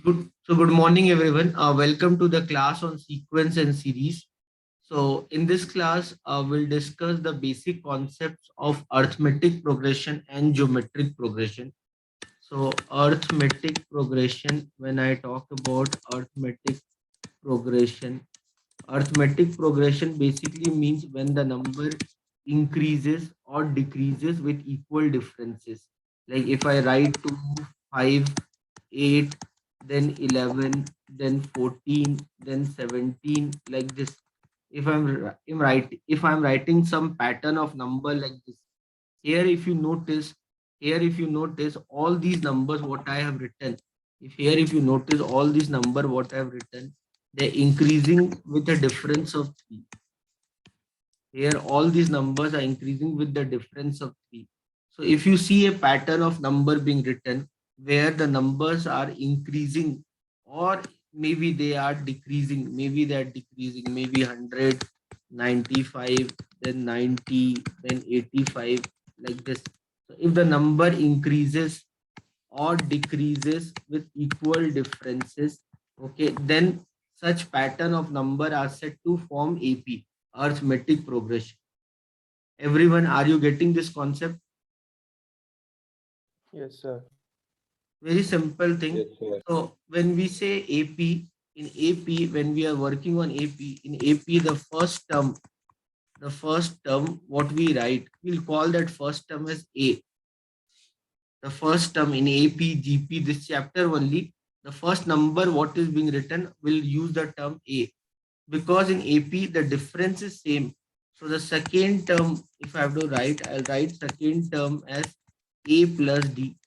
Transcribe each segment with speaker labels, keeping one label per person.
Speaker 1: Good morning, everyone. Welcome to the class on sequence and series. So, in this class, we'll discuss the basic concepts of arithmetic progression and geometric progression. So, arithmetic progression, when I talk about arithmetic progression basically means when the number increases or decreases with equal differences. Like if I write 2, 5, 8, then 11, then 14, then 17, like this. If I'm writing some pattern of number like this, here if you notice all these numbers what I have written, if you notice all these number what I have written, they're increasing with a difference of 3. Here all these numbers are increasing with the difference of 3. So if you see a pattern of number being written where the numbers are increasing or maybe they are decreasing, maybe 100, 95, then 90, then 85, like this. So if the number increases or decreases with equal differences, okay, then such pattern of number are said to form AP, arithmetic progression. Everyone, are you getting this concept?
Speaker 2: Yes, sir.
Speaker 1: Very simple
Speaker 3: Yes,
Speaker 1: thing.
Speaker 3: sir.
Speaker 1: So when we say AP, in AP, when we are working on AP, in AP, the first term, what we write, we'll call that first term as A. The first term in AP, GP, this chapter only, the first number what is being written will use the term A, because in AP the difference is same. So the second term, if I have to write, I'll write second term as A plus D.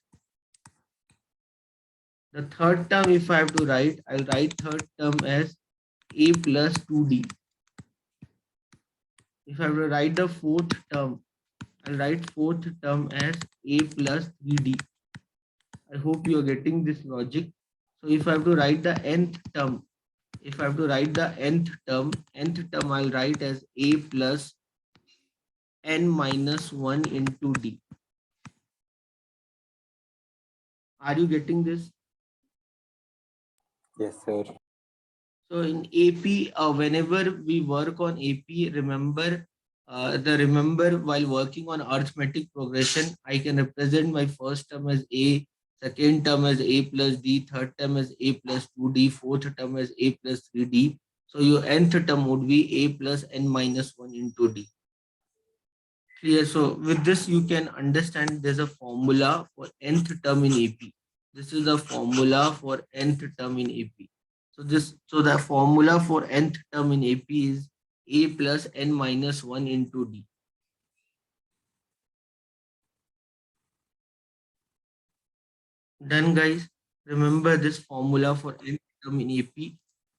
Speaker 1: The third term, if I have to write, I'll write third term as A plus 2D. If I have to write the fourth term, I'll write fourth term as A plus 3D. I hope you are getting this logic. So if I have to write the nth term, I'll write as A plus n minus 1 into D. Are you getting this?
Speaker 3: Yes, sir.
Speaker 1: So in AP, whenever we work on AP, remember while working on arithmetic progression, I can represent my first term as A, second term as A plus D, third term as A plus 2D, fourth term as A plus 3D. So your nth term would be A plus n minus 1 into D. Clear? So with this, you can understand there's a formula for nth term in AP. This is the formula for nth term in AP. So the formula for nth term in AP is A plus n minus 1 into D. Done, guys? Remember this formula for nth term in AP.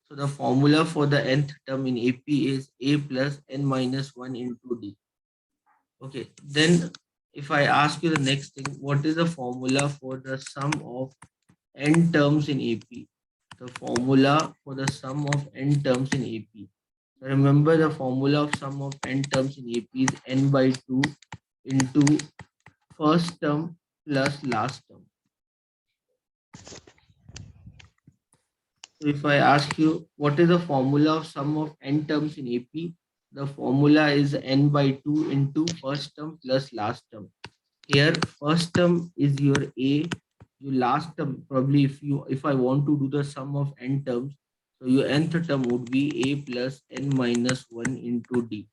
Speaker 1: So the formula for the nth term in AP is A plus n minus 1 into D. Okay, then if I ask you the next thing, what is the formula for the sum of n terms in AP? The formula for the sum of n terms in AP. Remember the formula of sum of n terms in AP is n by 2 into first term plus last term. So if I ask you what is the formula of sum of n terms in AP, the formula is n by 2 into first term plus last term. Here first term is your A, your last term probably if I want to do the sum of n terms, so your nth term would be A plus n minus 1 into D.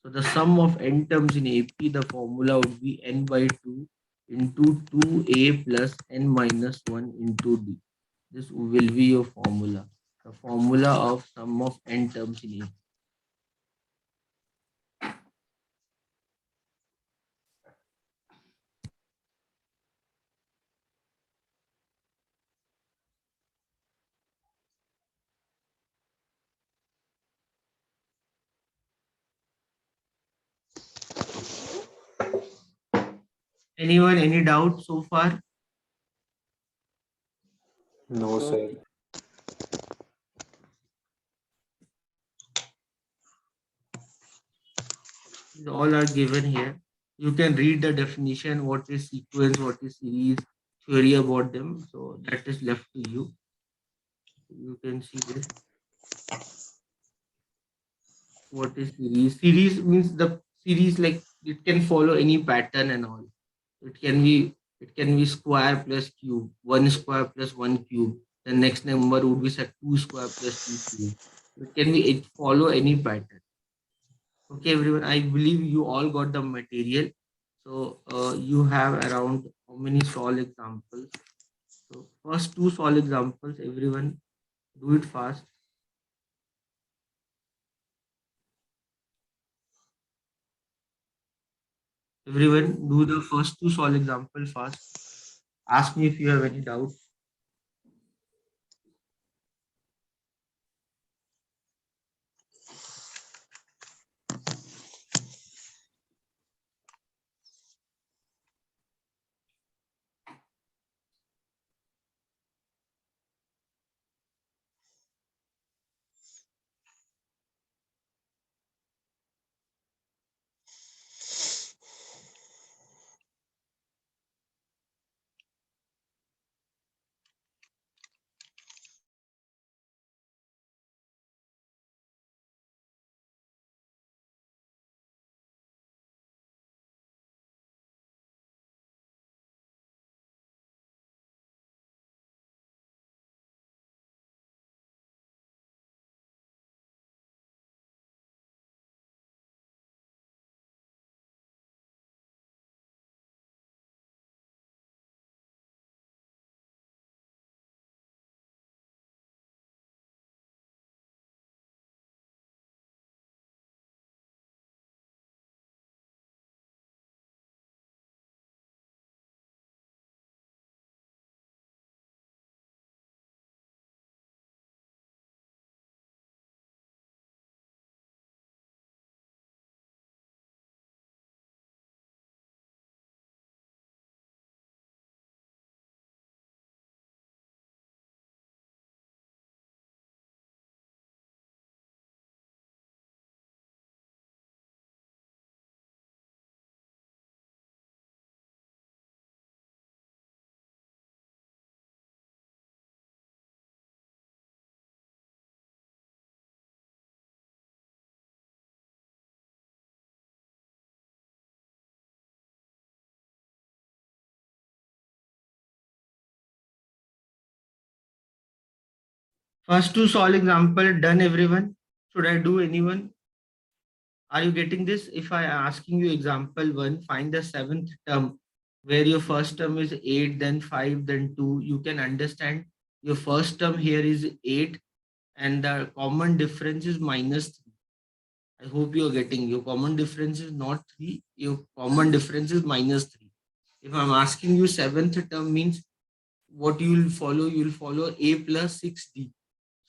Speaker 1: So the sum of n terms in AP, the formula would be n by 2 into 2A plus n minus 1 into D. This will be your formula, the formula of sum of n terms in AP. Anyone, any doubt so far?
Speaker 3: No,
Speaker 2: No,
Speaker 3: sir.
Speaker 1: All are given here. You can read the definition, what is sequence, what is series, theory about them. So that is left to you. You can see this. What is series? Series means the series, like it can follow any pattern and all. It can be square plus cube, one square plus one cube. The next number would be set two square plus two cube. It follow any pattern. Okay, everyone. I believe you all got the material. So you have around how many solve examples? So first two solve examples, everyone do it fast. Everyone do the first two solve example fast. Ask me if you have any doubt. First two solve example done, everyone. Should I do anyone? Are you getting this? If I asking you example one, find the seventh term where your first term is 8, then 5, then 2. You can understand your first term here is 8 and the common difference is minus 3. I hope you are getting your common difference is not 3, your common difference is minus 3. If I'm asking you seventh term means what you will follow a plus 6d.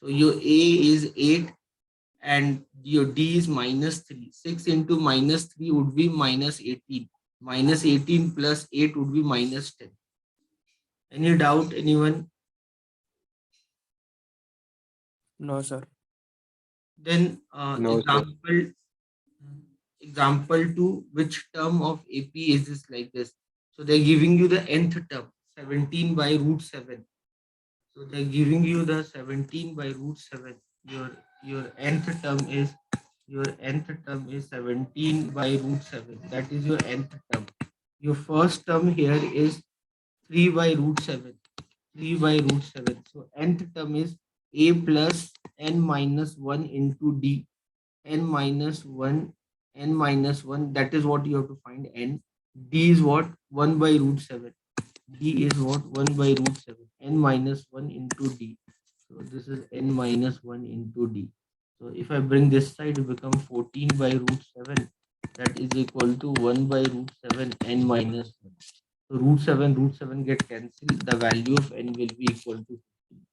Speaker 1: So your a is 8 and your d is minus 3. 6 into minus 3 would be minus 18. Minus 18 plus 8 would be minus 10. Any doubt, anyone?
Speaker 2: No, sir.
Speaker 1: Then
Speaker 3: No, sir.
Speaker 1: example 2, which term of AP is this like this? So they're giving you the nth term, 17 by root 7. So they're giving you the 17 by root 7. Your nth term is 17 by root 7. That is your nth term. Your first term here is 3 by root 7. 3 by root 7. So nth term is a plus n minus 1 into d. N minus 1, n minus 1. That is what you have to find n. D is what? 1 by root 7. D is what? 1 by root 7. N minus 1 into D. So this is n minus 1 into D. So if I bring this side, it becomes 14 by root 7. That is equal to 1 by root 7 n minus 1. So root 7 get cancelled. The value of n will be equal to 15.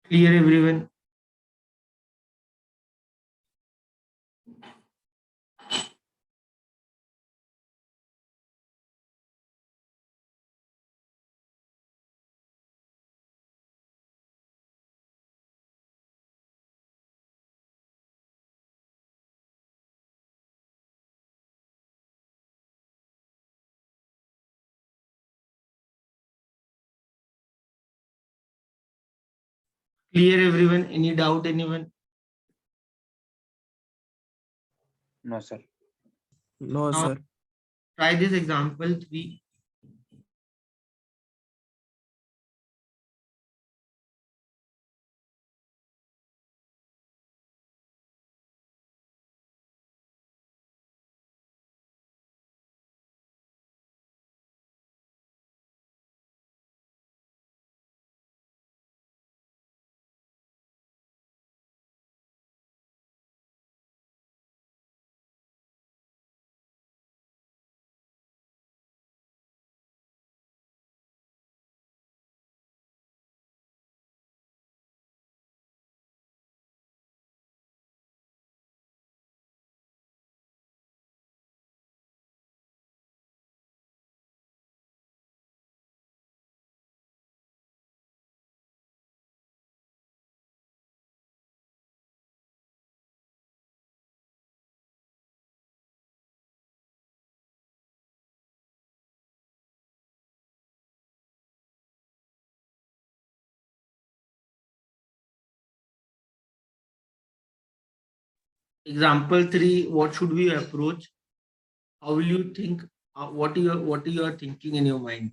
Speaker 1: Clear, everyone? Clear everyone? Any doubt anyone?
Speaker 3: No, sir.
Speaker 2: No,
Speaker 1: Now
Speaker 2: sir.
Speaker 1: try this example 3. Example 3, what should we approach? How will you think? What you are thinking in your mind?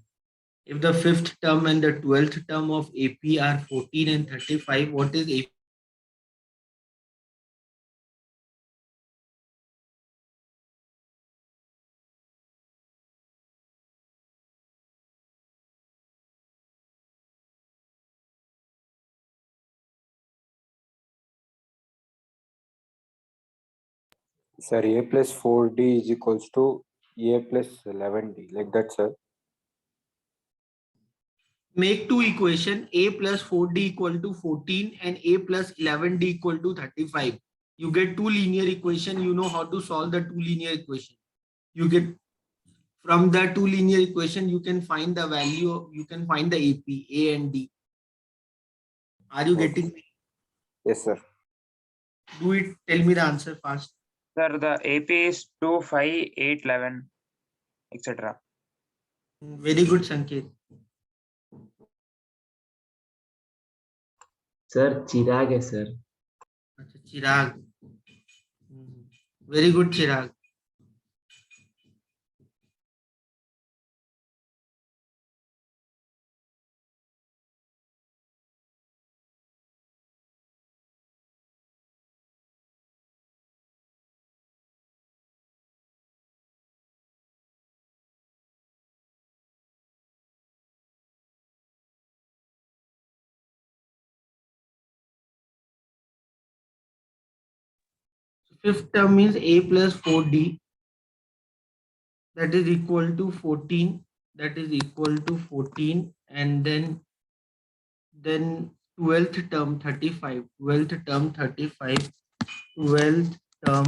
Speaker 1: If the fifth term and the 12th term of AP are 14 and 35, what is AP?
Speaker 4: Sir, A plus 4D is equals to A plus 11D, like that, sir.
Speaker 1: Make two equation, A plus 4D equal to 14 and A plus 11D equal to 35. You get two linear equation. You know how to solve the two linear equation. You get from the two linear equation, you can find the value, you can find the AP, A and D. Are you
Speaker 4: Okay.
Speaker 1: getting me?
Speaker 4: Yes, sir.
Speaker 1: Do it. Tell me the answer fast.
Speaker 3: Sir, the AP is 2, 5, 8, 11, etc.
Speaker 1: Very good, Sanket.
Speaker 5: Sir Chirag है sir.
Speaker 1: अच्छा, चिराग. Very good, Chirag. Fifth term is A plus 4D, that is equal to 14, that is equal to 14, and then 12th term 35, 12th term 35, 12th term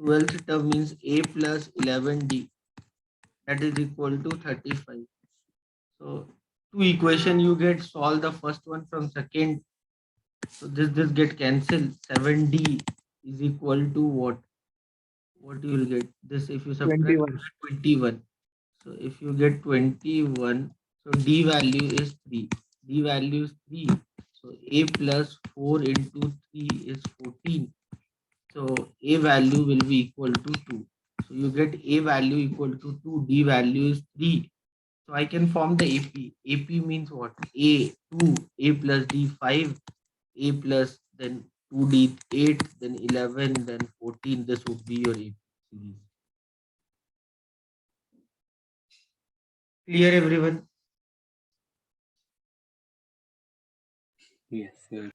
Speaker 1: 12th term means A plus 11D, that is equal to 35. So two equation you get, solve the first one from second. So this get cancelled. 7D is equal to what? What you will get? This if you subtract
Speaker 2: 21.
Speaker 1: 21. So if you get 21, so D value is 3. D value is 3. So A plus 4 into 3 is 14. So A value will be equal to 2. So you get A value equal to 2. D value is 3. So I can form the AP. AP means what? A 2, A plus D 5, A plus then 2D 8, then 11, then 14. This would be your AP series. Clear everyone?
Speaker 4: Yes, sir.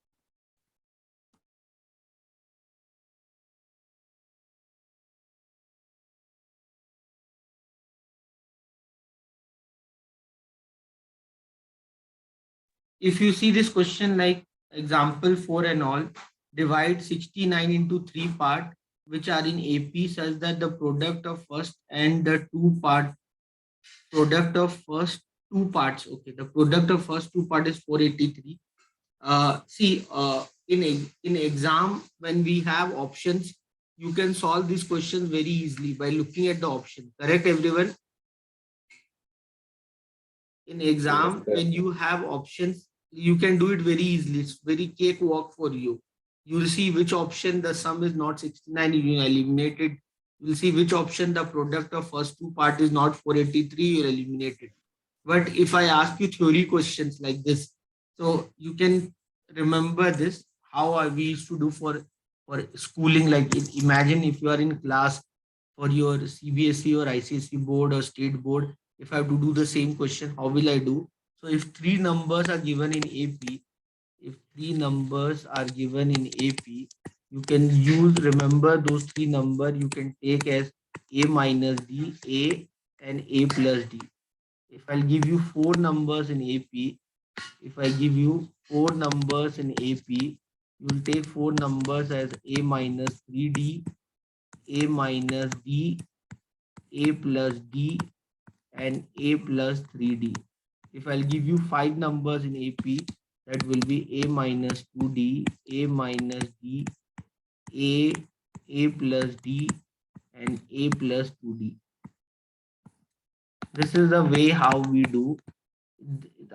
Speaker 1: If you see this question like example 4 and all, divide 69 into 3 part which are in AP such that the product of first and the product of first two parts. Okay, the product of first two part is 483. See, in exam when we have options, you can solve these questions very easily by looking at the option. Correct, everyone? In exam,
Speaker 4: Yes, sir.
Speaker 1: when you have options, you can do it very easily. It's very cakewalk for you. You'll see which option the sum is not 69, you eliminate it. You'll see which option the product of first two part is not 483, you'll eliminate it. But if I ask you theory questions like this, so you can remember this, how we used to do for schooling. Like imagine if you are in class for your CBSE or ICSE board or state board, if I have to do the same question, how will I do? So if three numbers are given in AP, if three numbers are given in AP, you can remember those three numbers, you can take as A minus D, A and A plus D. If I'll give you four numbers in AP, if I give you four numbers in AP, you'll take four numbers as A minus 3D, A minus D, A plus D, and A plus 3D. If I'll give you five numbers in AP, that will be A minus 2D, A minus D, A plus D, and A plus 2D. This is the way how we do.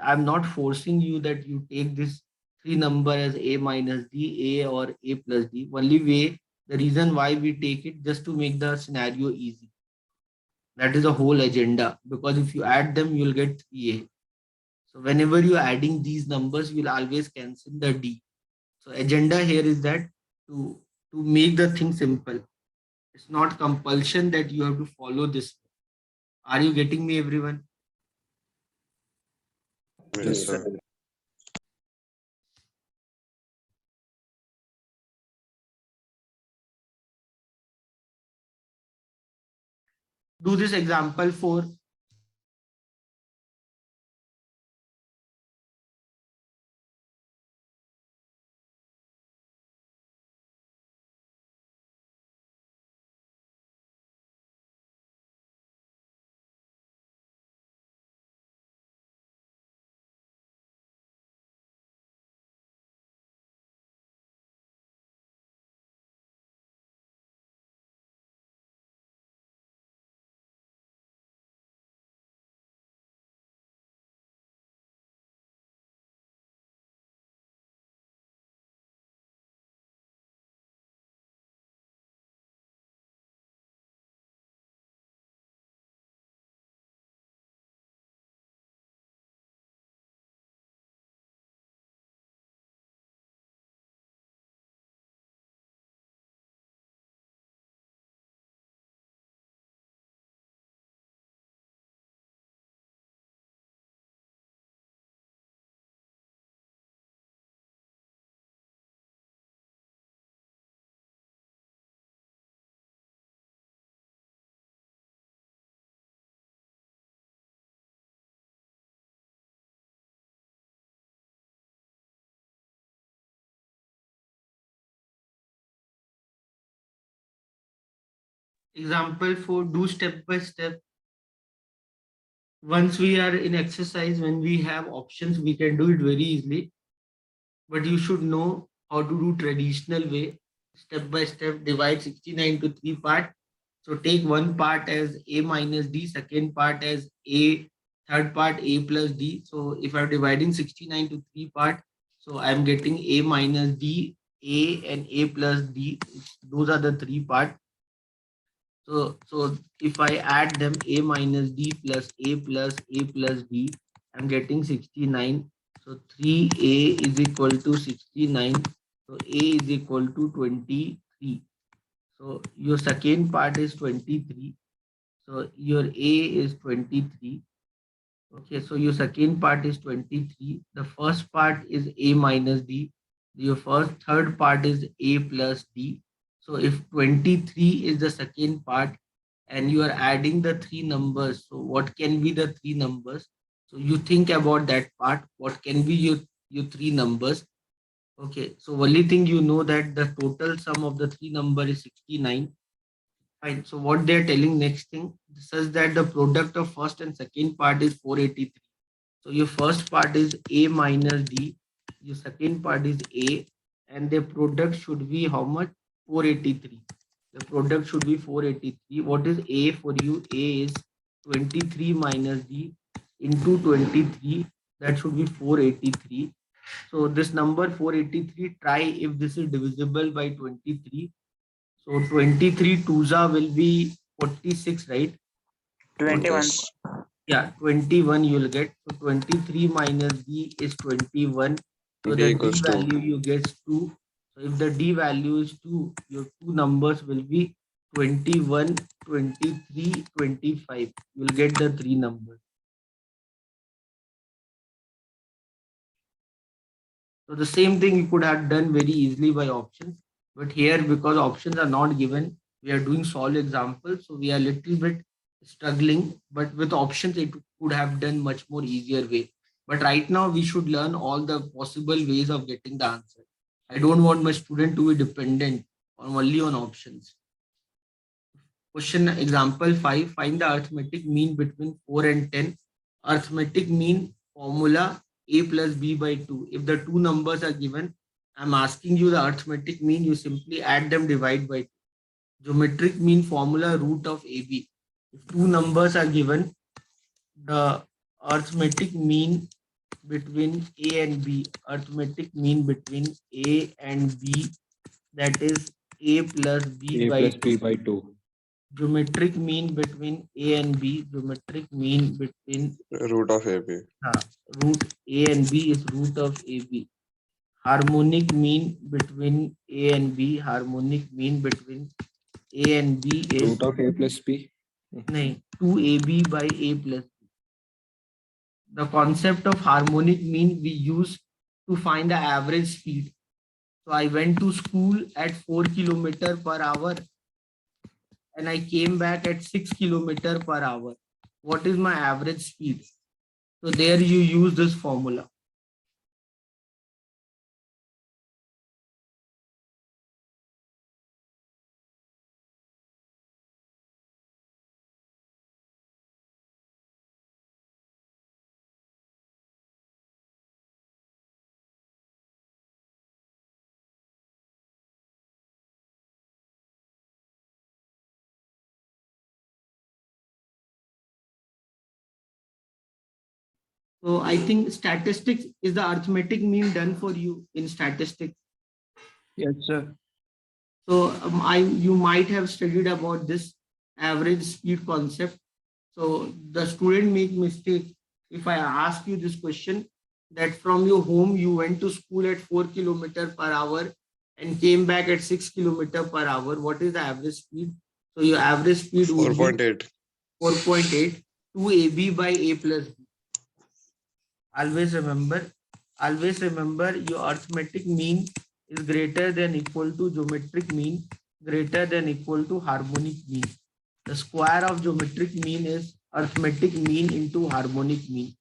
Speaker 1: I'm not forcing you that you take this three number as A minus D, A or A plus D. Only way, the reason why we take it just to make the scenario easy. That is the whole agenda, because if you add them, you'll get 3A. So whenever you're adding these numbers, you'll always cancel the D. So agenda here is that to make the thing simple. It's not compulsion that you have to follow this. Are you getting me, everyone?
Speaker 4: Yes, sir.
Speaker 1: Do this example for example for do step by step. Once we are in exercise, when we have options, we can do it very easily. But you should know how to do traditional way, step by step. Divide 69 to three part. So take one part as A minus D, second part as A, third part A plus D. So if I'm dividing 69 to three part, so I'm getting A minus D, A and A plus D. Those are the three part. So if I add them, A minus D plus A plus D, I'm getting 69. So 3A is equal to 69. So A is equal to 23. So your second part is 23. So your A is 23. Okay, so your second part is 23. The first part is A minus D. Your third part is A plus D. So if 23 is the second part and you are adding the three numbers, so what can be the three numbers? So you think about that part. What can be your three numbers? Okay, so only thing you know that the total sum of the three number is 69. Fine. So what they're telling next thing says that the product of first and second part is 483. So your first part is A minus D, your second part is A, and the product should be how much? 483. The product should be 483. What is A for you? A is 23 minus D into 23. That should be 483. So this number 483, try if this is divisible by 23. So 23 twos will be 46, right?
Speaker 3: 21.
Speaker 5: Yes.
Speaker 1: Yeah, 21 you'll get. So 23 minus D is 21. So
Speaker 5: D
Speaker 1: the D
Speaker 5: equals 2.
Speaker 1: value you get 2. So if the D value is 2, your two numbers will be 21, 23, 25. You'll get the three numbers. So the same thing you could have done very easily by options. But here, because options are not given, we are doing solve examples. So we are a little bit struggling, but with options, it could have done much more easier way. But right now, we should learn all the possible ways of getting the answer. I don't want my student to be dependent on only on options. Question example 5, find the arithmetic mean between 4 and 10. Arithmetic mean formula a plus b by 2. If the two numbers are given, I'm asking you the arithmetic mean, you simply add them, divide by 2. Geometric mean formula root of AB. If two numbers are given, the arithmetic mean between A and B, arithmetic mean between A and B, that is A plus B
Speaker 4: A
Speaker 1: by
Speaker 4: plus
Speaker 1: 2.
Speaker 4: B by 2.
Speaker 1: Geometric mean between A and B, geometric mean between
Speaker 5: Root of AB.
Speaker 1: root A and B is root of AB. Harmonic mean between A and B, harmonic mean between A and B is
Speaker 4: Root of A plus B.
Speaker 1: 2AB by A plus B. The concept of harmonic mean we use to find the average speed. So I went to school at 4 kilometer per hour and I came back at 6 kilometer per hour. What is my average speed? So there you use this formula. So I think statistics is the arithmetic mean done for you in statistics.
Speaker 2: Yes, sir.
Speaker 1: So you might have studied about this average speed concept. So the student make mistake if I ask you this question that from your home you went to school at 4 kilometer per hour and came back at 6 kilometer per hour. What is the average speed? So your average speed would be
Speaker 5: 4.8.
Speaker 1: 4.8 2AB by A plus B. Always remember your arithmetic mean is greater than equal to geometric mean greater than equal to harmonic mean. The square of geometric mean is arithmetic mean into harmonic mean.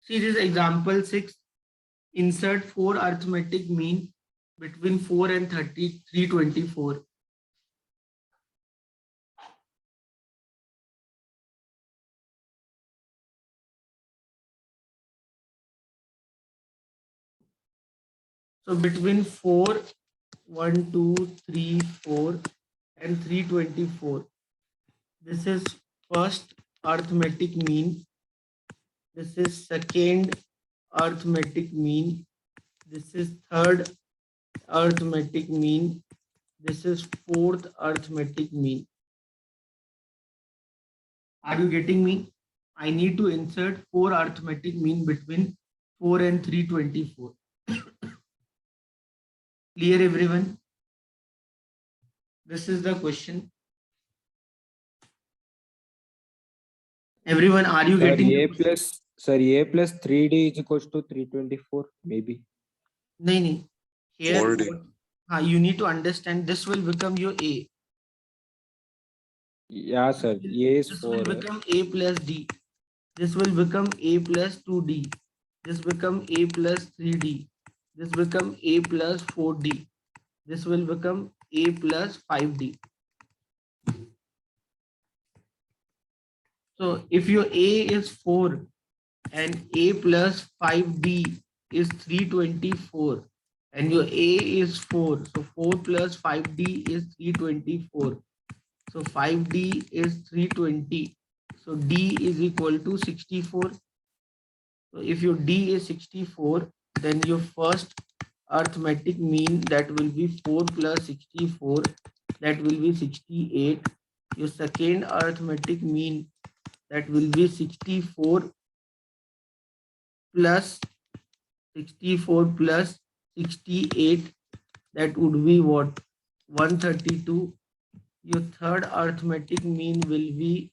Speaker 1: See this example 6. Insert 4 arithmetic mean between 4 and 324. So between 4, 1, 2, 3, 4 and 324. This is first arithmetic mean. This is second arithmetic mean. This is third arithmetic mean. This is fourth arithmetic mean. Are you getting me? I need to insert 4 arithmetic mean between 4 and 324. Clear everyone? This is the question. Everyone, are you
Speaker 4: Sir,
Speaker 1: getting
Speaker 4: A plus, sir, A plus 3D is equals to 324, maybe.
Speaker 1: No. Here,
Speaker 5: 4D.
Speaker 1: you need to understand this will become your A.
Speaker 4: Yeah, sir. A is
Speaker 1: This will
Speaker 4: 4.
Speaker 1: become a plus d. This will become a plus 2d. This become a plus 3d. This become a plus 4d. This will become a plus 5d. So if your a is 4 and a plus 5d is 324 and your a is 4, so 4 plus 5d is 324, so 5d is 320, so d is equal to 64. So if your d is 64, then your first arithmetic mean, that will be 4 plus 64, that will be 68. Your second arithmetic mean, that will be 64 plus 68, that would be what, 132. Your third arithmetic mean will be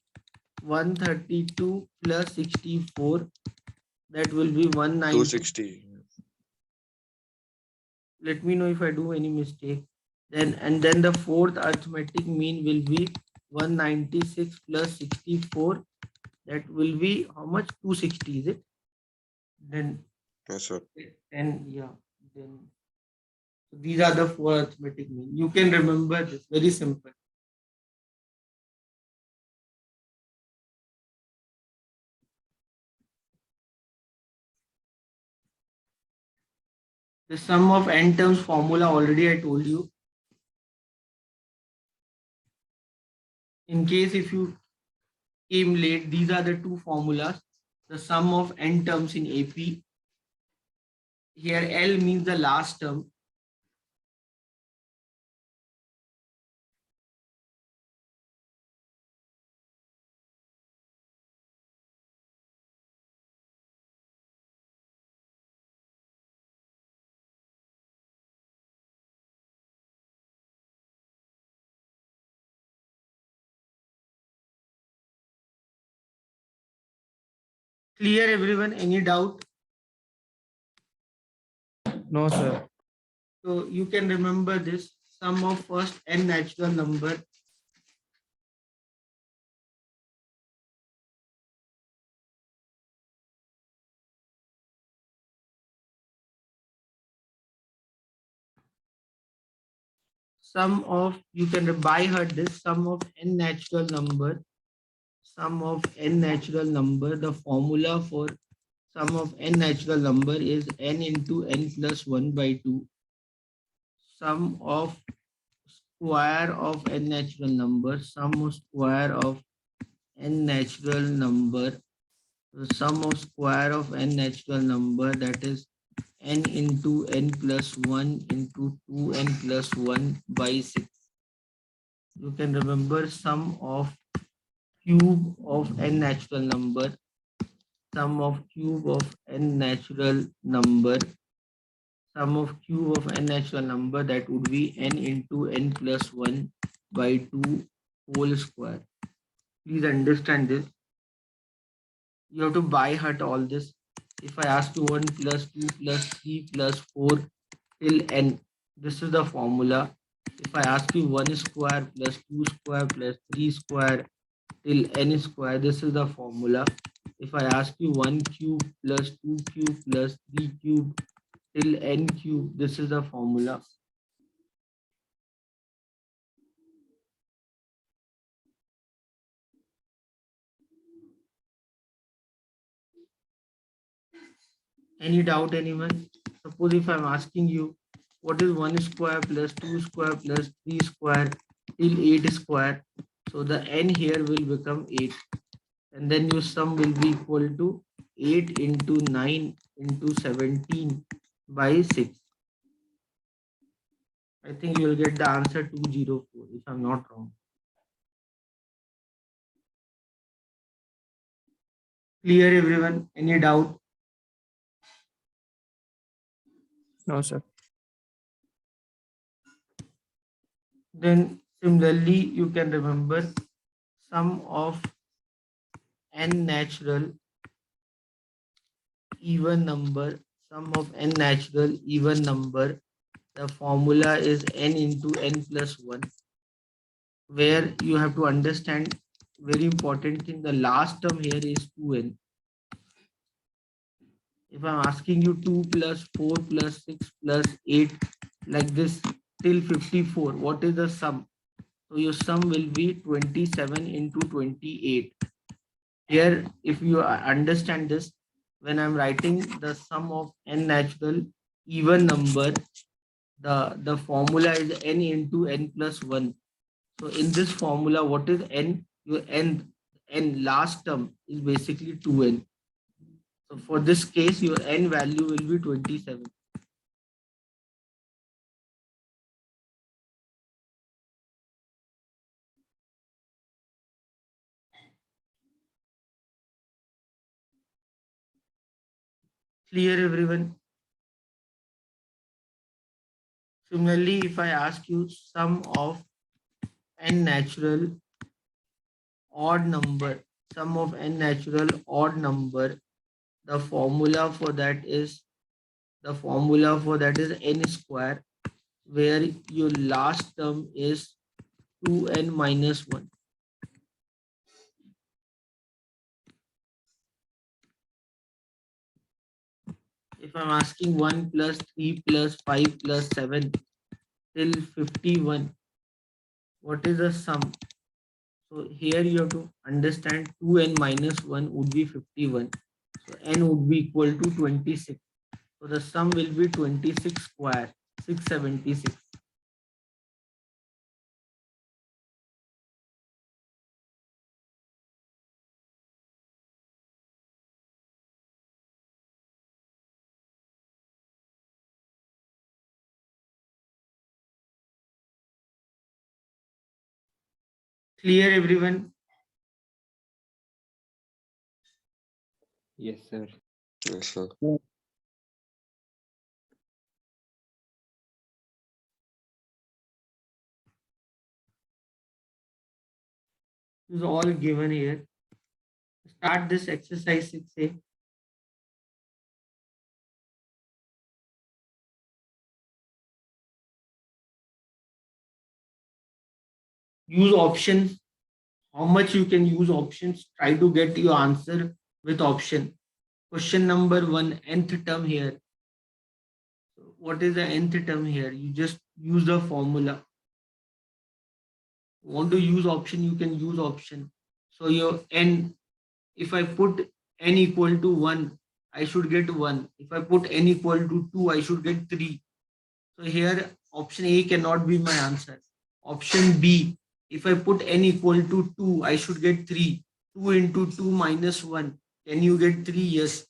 Speaker 1: 132 plus 64, that will be 190.
Speaker 5: 260.
Speaker 1: Let me know if I do any mistake. Then the fourth arithmetic mean will be 196 plus 64, that will be how much, 260, is it? Then
Speaker 5: Yes, sir.
Speaker 1: yeah, then these are the four arithmetic mean. You can remember this, very simple. The sum of n terms formula already I told you. In case if you came late, these are the two formulas. The sum of n terms in AP. Here L means the last term. Clear everyone? Any doubt?
Speaker 2: No, sir.
Speaker 1: So you can remember this sum of first n natural number. Sum of, you can by heart this sum of n natural number. Sum of n natural number. The formula for sum of n natural number is n into n plus 1 by 2. Sum of square of n natural number. Sum of square of n natural number. The sum of square of n natural number, that is n into n plus 1 into 2n plus 1 by 6. You can remember sum of cube of n natural number. Sum of cube of n natural number. Sum of cube of n natural number, that would be n into n plus 1 by 2 whole square. Please understand this. You have to by heart all this. If I ask you 1 plus 2 plus 3 plus 4 till n, this is the formula. If I ask you 1 square plus 2 square plus 3 square till n square, this is the formula. If I ask you 1 cube plus 2 cube plus 3 cube till n cube, this is the formula. Any doubt, anyone? Suppose if I'm asking you, what is 1 square plus 2 square plus 3 square till 8 square? So the n here will become 8. And then your sum will be equal to 8 into 9 into 17 by 6. I think you will get the answer 204 if I'm not wrong. Clear everyone? Any doubt?
Speaker 2: No, sir.
Speaker 1: Then similarly, you can remember sum of n natural even number. Sum of n natural even number. The formula is n into n plus 1. where you have to understand very important thing. The last term here is 2n. If I'm asking you 2 plus 4 plus 6 plus 8 like this till 54, what is the sum? So your sum will be 27 into 28. Here, if you understand this, when I'm writing the sum of n natural even number, the formula is n into n plus 1. So in this formula, what is n? Your n last term is basically 2n. So for this case, your n value will be 27. Clear, everyone? Similarly, if I ask you sum of n natural odd number, sum of n natural odd number, the formula for that is n square, where your last term is 2n minus 1. If I'm asking 1 plus 3 plus 5 plus 7 till 51, what is the sum? So here you have to understand 2n minus 1 would be 51. So n would be equal to 26. So the sum will be 26 square, 676. Clear, everyone?
Speaker 4: Yes, sir.
Speaker 5: Yes, sir.
Speaker 1: Is all given here. Start this exercise 6a. Use options. How much you can use options? Try to get your answer with option. Question number 1, nth term here. So what is the nth term here? You just use the formula. Want to use option, you can use option. So your n, if I put n equal to 1, I should get 1. If I put n equal to 2, I should get 3. So here option A cannot be my answer. Option B, if I put n equal to 2, I should get 3. 2 into 2 minus 1. Can you get 3? Yes.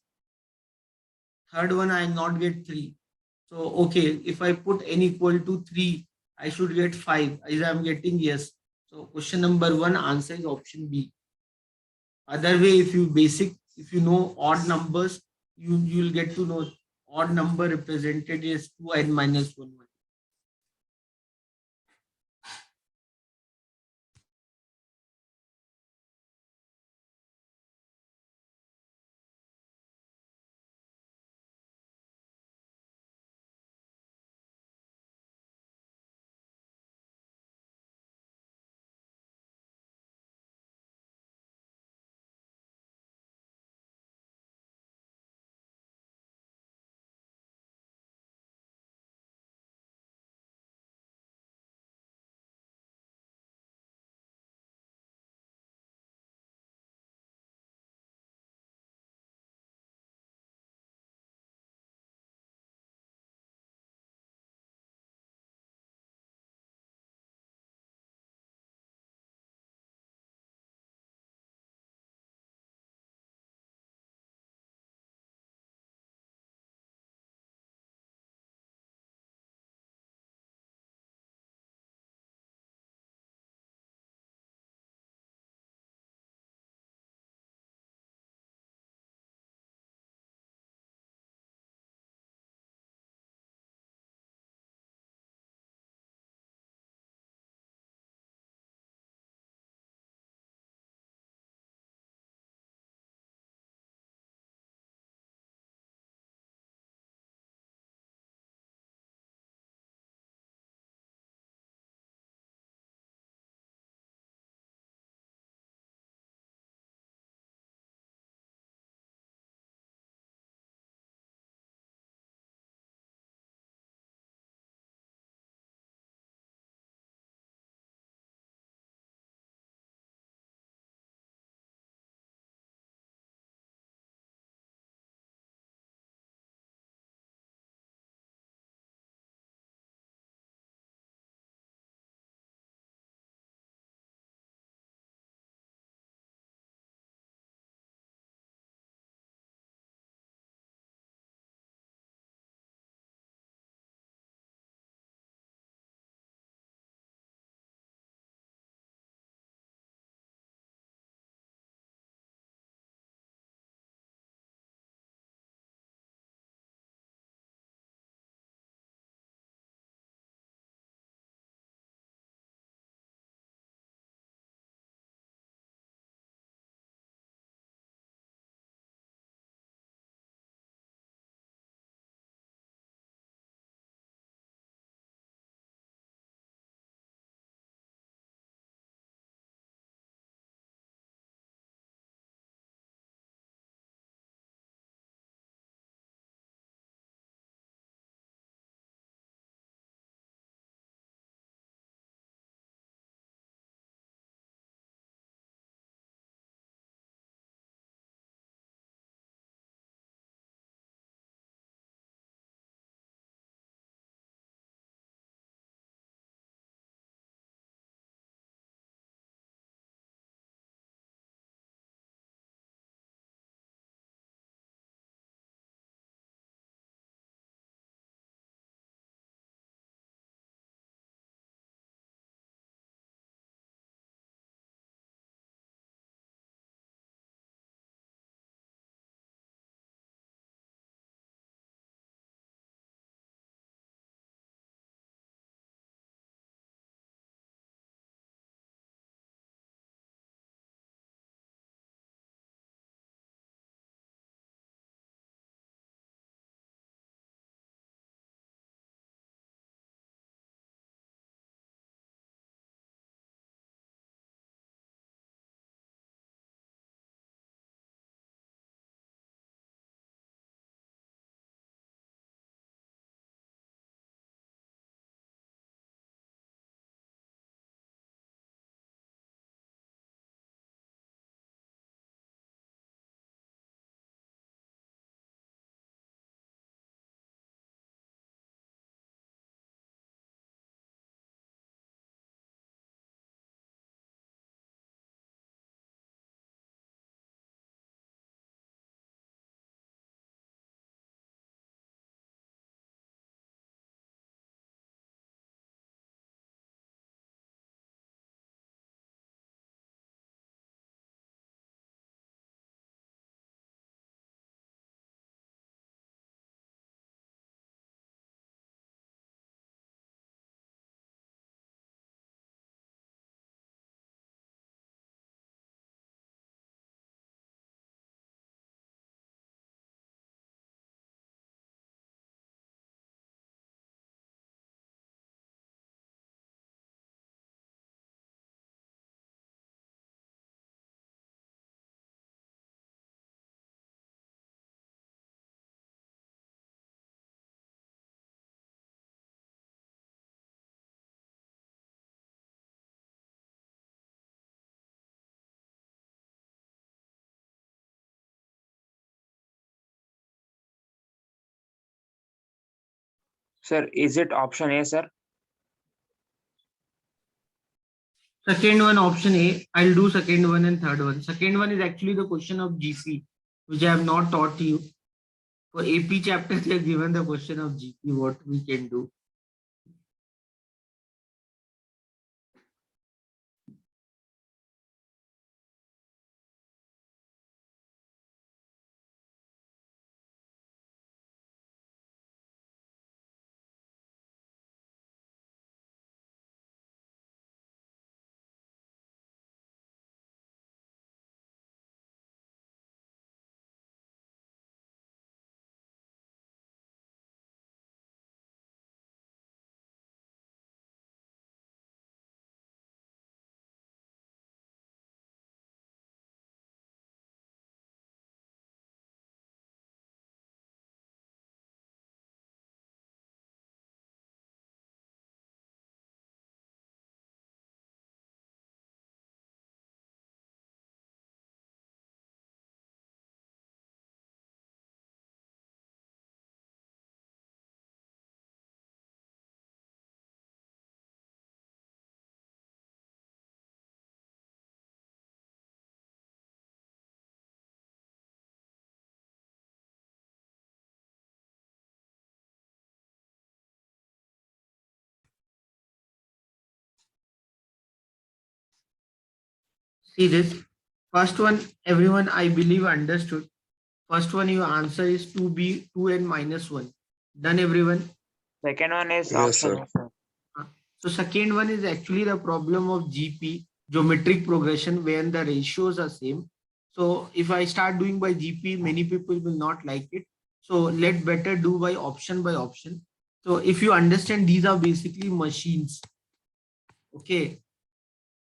Speaker 1: Third one, I not get 3. So, okay, if I put n equal to 3, I should get 5. As I am getting yes. So, question number 1 answer is option B. Other way, if you know odd numbers, you'll get to know odd number represented is 2n minus 1.
Speaker 3: Sir, is it option A, sir?
Speaker 1: Second one, option A. I'll do second one and third one. Second one is actually the question of GP, which I have not taught you. For AP chapter, they have given the question of GP, what we can do. See this. First one, everyone I believe understood. First one, your answer is 2b, 2n minus 1. Done, everyone?
Speaker 3: Second one is
Speaker 5: Yes,
Speaker 3: option
Speaker 5: sir.
Speaker 3: A, sir.
Speaker 1: So second one is actually the problem of GP, geometric progression, when the ratios are same. So if I start doing by GP, many people will not like it. So let better do by option by option. So if you understand, these are basically machines. Okay.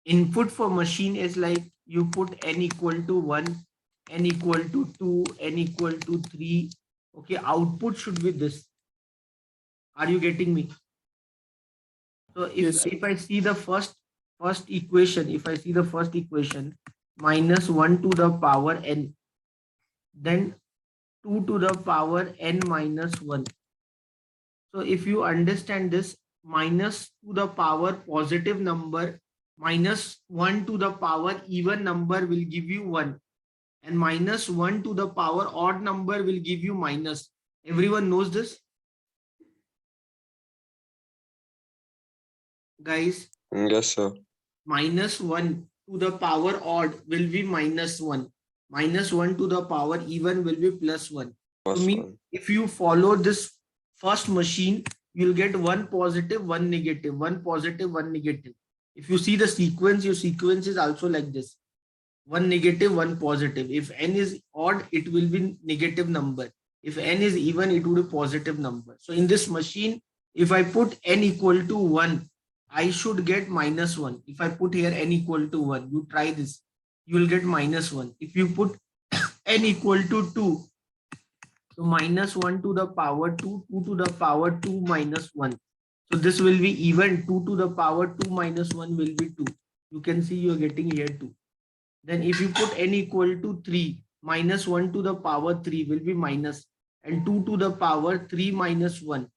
Speaker 1: Input for machine is like you put n equal to 1, n equal to 2, n equal to 3. Okay. Output should be this. Are you getting me? So if I see the first equation, if I see the first equation, minus 1 to the power n, then 2 to the power n minus 1. So if you understand this, minus to the power positive number minus 1 to the power even number will give you 1, and minus 1 to the power odd number will give you minus. Everyone knows this, guys?
Speaker 5: Yes, sir.
Speaker 1: Minus 1 to the power odd will be minus 1. Minus 1 to the power even will be plus 1. So
Speaker 5: First
Speaker 1: mean,
Speaker 5: one.
Speaker 1: if you follow this first machine, you'll get 1 positive, 1 negative, 1 positive, 1 negative. If you see the sequence, your sequence is also like this. 1 negative, 1 positive. If n is odd, it will be negative number. If n is even, it will be positive number. So in this machine, if I put n equal to 1, I should get minus 1. If I put here n equal to 1, you try this, you will get minus 1. If you put n equal to 2, so minus 1 to the power 2, 2 to the power 2 minus 1. So this will be even. 2 to the power 2 minus 1 will be 2. You can see you are getting here 2. Then if you put n equal to 3, minus 1 to the power 3 will be minus, and 2 to the power 3 minus 1.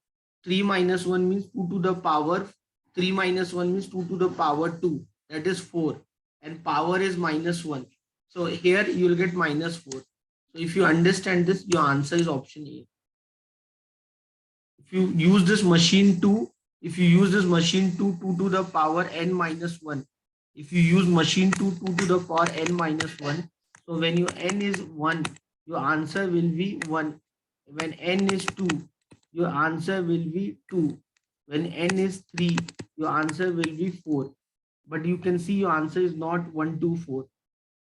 Speaker 1: 3 minus 1 means 2 to the power 3 minus 1 means 2 to the power 2. That is 4. And power is minus 1. So here you will get minus 4. So if you understand this, your answer is option A. If you use this machine 2, if you use this machine 2, 2 to the power n minus 1. If you use machine 2, 2 to the power n minus 1. So when your n is 1, your answer will be 1. When n is 2, your answer will be 2. When n is 3, your answer will be 4. But you can see your answer is not 1, 2, 4.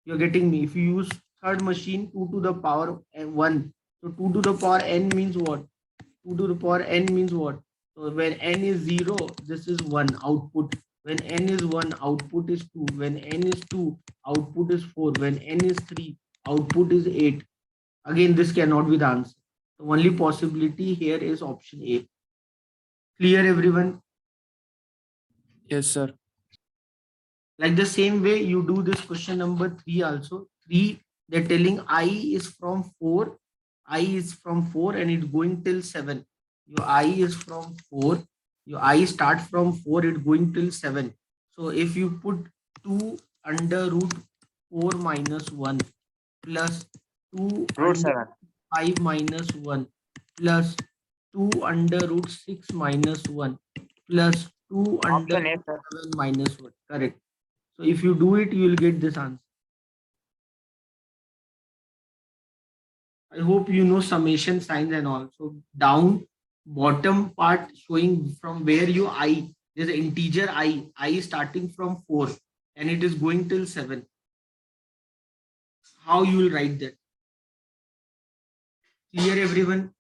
Speaker 1: You're getting me? If you use third machine 2 to the power 1, so 2 to the power n means what? 2 to the power n means what? So when n is 0, this is 1 output. When n is 1, output is 2. When n is 2, output is 4. When n is 3, output is 8. Again, this cannot be the answer. The only possibility here is option A. Clear, everyone?
Speaker 2: Yes, sir.
Speaker 1: Like the same way you do this question number 3 also. 3, they're telling I is from 4. I is from 4 and it's going till 7. Your I is from 4. Your I start from 4, it's going till 7. So if you put 2 under root 4 minus 1 plus 2
Speaker 3: Root
Speaker 1: under
Speaker 3: 7.
Speaker 1: 5 minus 1 plus 2 under root 6 minus 1 plus 2 under
Speaker 3: Option A,
Speaker 1: root
Speaker 3: sir.
Speaker 1: 7 minus 1. Correct. So if you do it, you will get this answer. I hope you know summation signs and all. So down bottom part showing from where you I, there's an integer I is starting from 4 and it is going till 7. How you will write that? Clear everyone?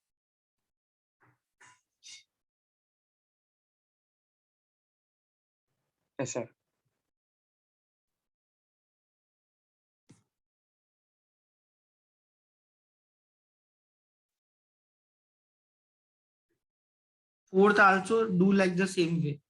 Speaker 3: Yes, sir.
Speaker 1: Fourth also do like the same way.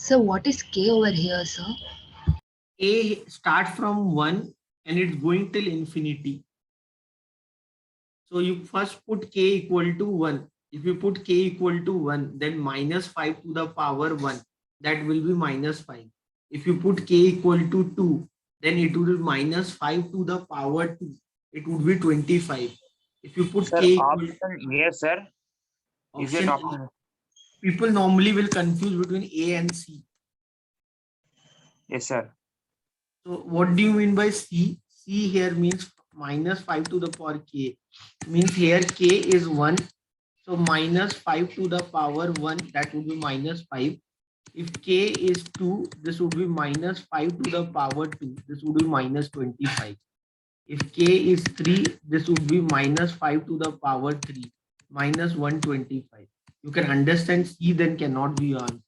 Speaker 5: So what is K over here, sir?
Speaker 1: A start from 1 and it's going till infinity. So you first put k equal to 1. If you put k equal to 1, then minus 5 to the power 1, that will be minus 5. If you put k equal to 2, then it will be minus 5 to the power 2. It would be 25. If you put
Speaker 3: Sir,
Speaker 1: k equal
Speaker 3: option A, sir. Is it
Speaker 1: option A,
Speaker 3: option?
Speaker 1: people normally will confuse between A and C.
Speaker 3: Yes, sir.
Speaker 1: So what do you mean by C? C here means minus 5 to the power k. Means here k is 1. So minus 5 to the power 1, that would be minus 5. If k is 2, this would be minus 5 to the power 2. This would be minus 25. If k is 3, this would be minus 5 to the power 3, minus 125. You can understand C, then cannot be on.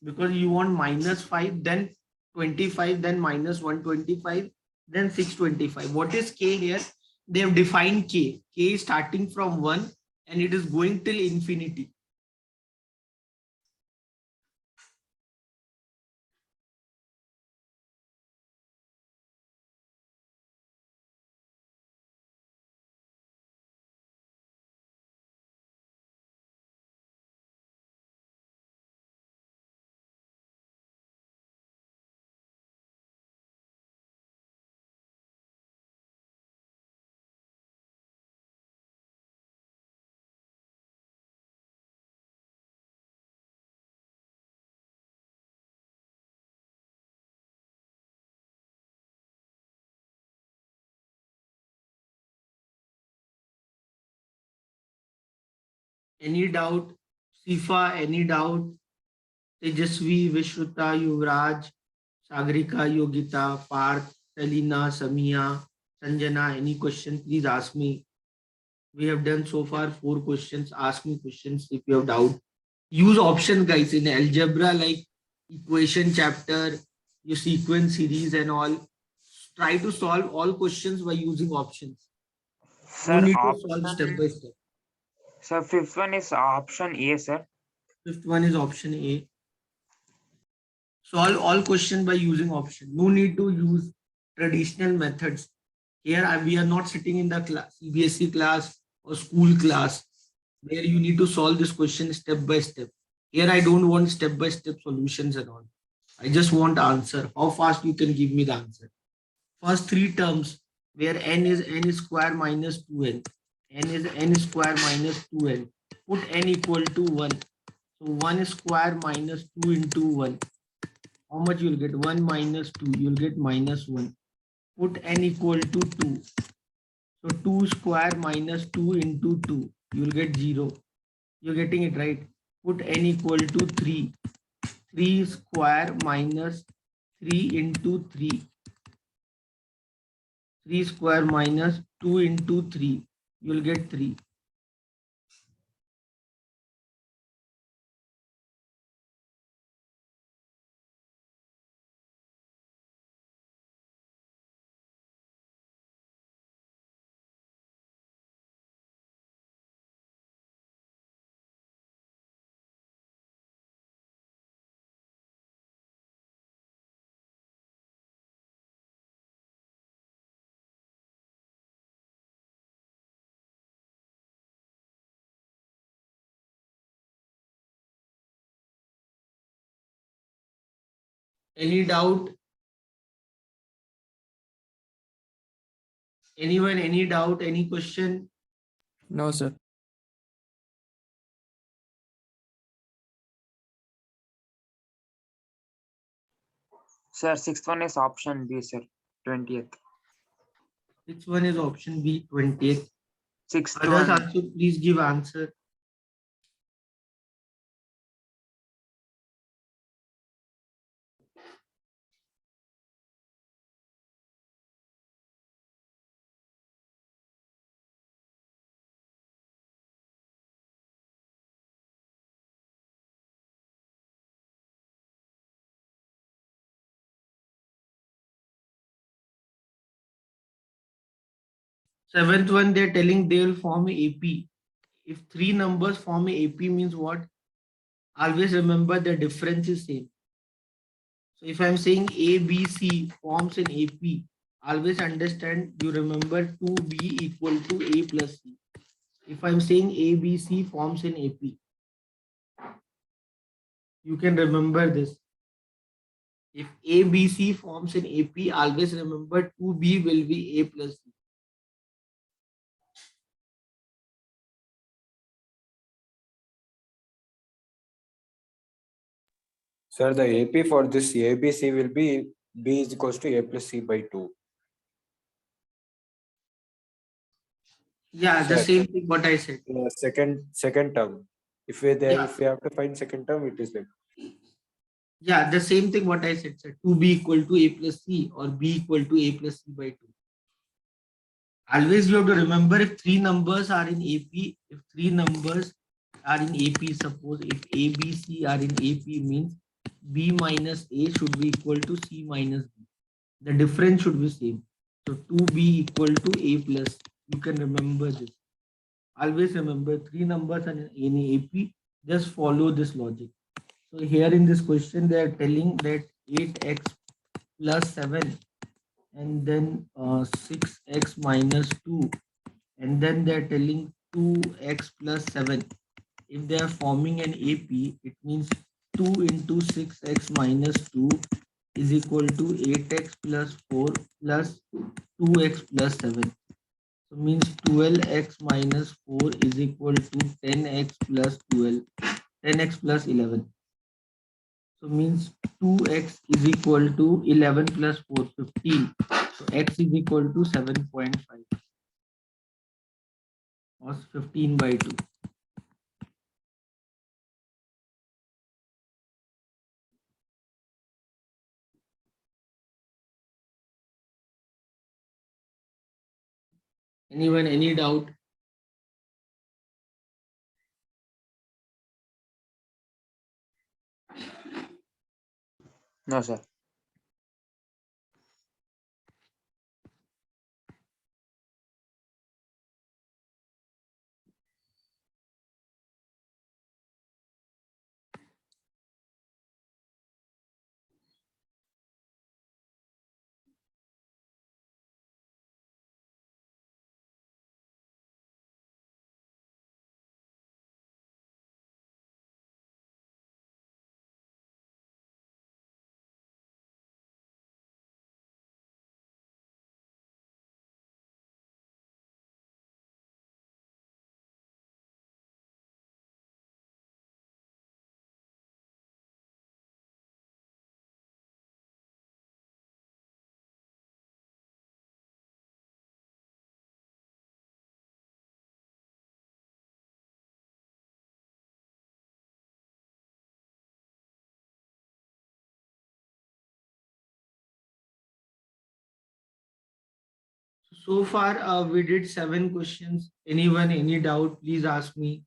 Speaker 1: Because you want minus 5, then 25, then minus 125, then 625. What is k here? They have defined k. K is starting from 1 and it is going till infinity. Any doubt? Sifa, any doubt? Tejasvi, Vishruta, Yuvraj, Sagrika, Yogita, Parth, Selina, Samia, Sanjana, any question, please ask me. We have done so far 4 questions. Ask me questions if you have doubt. Use options, guys, in algebra, like equation chapter, your sequence series and all. Try to solve all questions by using options. No
Speaker 3: Sir,
Speaker 1: need to solve step
Speaker 3: option.
Speaker 1: by step.
Speaker 3: Sir, fifth one is option A, sir.
Speaker 1: Fifth one is option A. Solve all questions by using option. No need to use traditional methods. Here we are not sitting in the class, CBSE class or school class where you need to solve this question step by step. Here I don't want step by step solutions and all. I just want answer. How fast you can give me the answer. First 3 terms where n is n square minus 2n. N is n square minus 2n. Put n equal to 1. So 1 square minus 2 into 1. How much you will get? 1 minus 2. You will get minus 1. Put n equal to 2. So 2 square minus 2 into 2. You will get 0. You're getting it right. put n equal to 3. 3 square minus 3 into 3. 3 square minus 2 into 3. You will get 3. Any doubt? Anyone, any doubt, any question?
Speaker 2: No, sir.
Speaker 3: Sir, sixth one is option B, sir. 20th.
Speaker 1: Which one is option B, 20th?
Speaker 3: Sixth
Speaker 1: Others
Speaker 3: one.
Speaker 1: also please give answer. Seventh one, they're telling they will form a AP. If three numbers form a AP means what? Always remember the difference is same. So if I'm saying A, B, C forms an AP, always understand, you remember 2B equal to A plus C. If I'm saying A, B, C forms an AP, you can remember this. If A, B, C forms an AP, always remember 2B will be A plus C.
Speaker 4: Sir, the AP for this ABC will be B is equals to A plus C by 2.
Speaker 1: Yeah, the
Speaker 4: Sir,
Speaker 1: same thing what I said.
Speaker 4: second term. If we there,
Speaker 1: Yeah.
Speaker 4: if we have to find second term, it is like
Speaker 1: Yeah, the same thing what I said, sir. 2B equal to A plus C or B equal to A plus C by 2. Always you have to remember if three numbers are in AP, if three numbers are in AP, suppose if A, B, C are in AP means B minus A should be equal to C minus B. The difference should be same. So 2B equal to A plus. You can remember this. Always remember three numbers are in AP. Just follow this logic. So here in this question, they are telling that 8x plus 7 and then 6x minus 2 and then they're telling 2x plus 7. If they are forming an AP, it means 2 into 6x minus 2 is equal to 8x plus 4 plus 2x plus 7. So means 12x minus 4 is equal to 10x plus 12, 10x plus 11. So means 2x is equal to 11 plus 4, 15. So x is equal to 7.5 or 15 by 2. Anyone, any doubt?
Speaker 3: No, sir.
Speaker 1: So far, we did 7 questions. Anyone, any doubt, please ask me.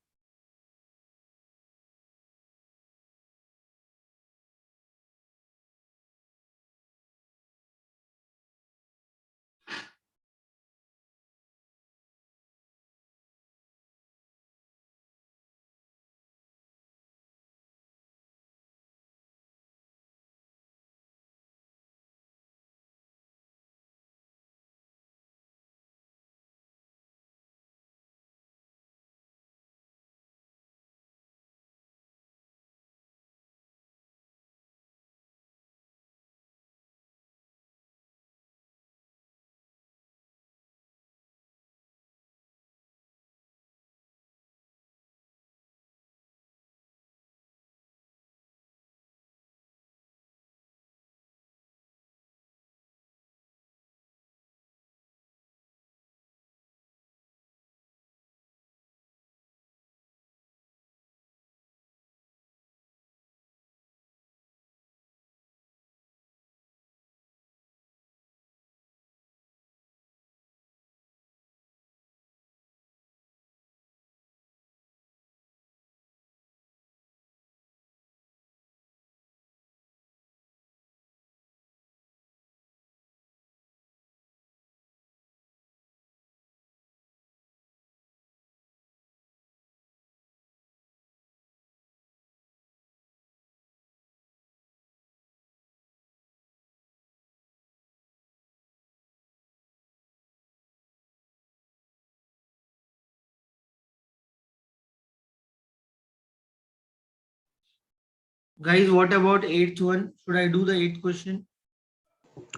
Speaker 1: Guys, what about 8th one? Should I do the 8th question?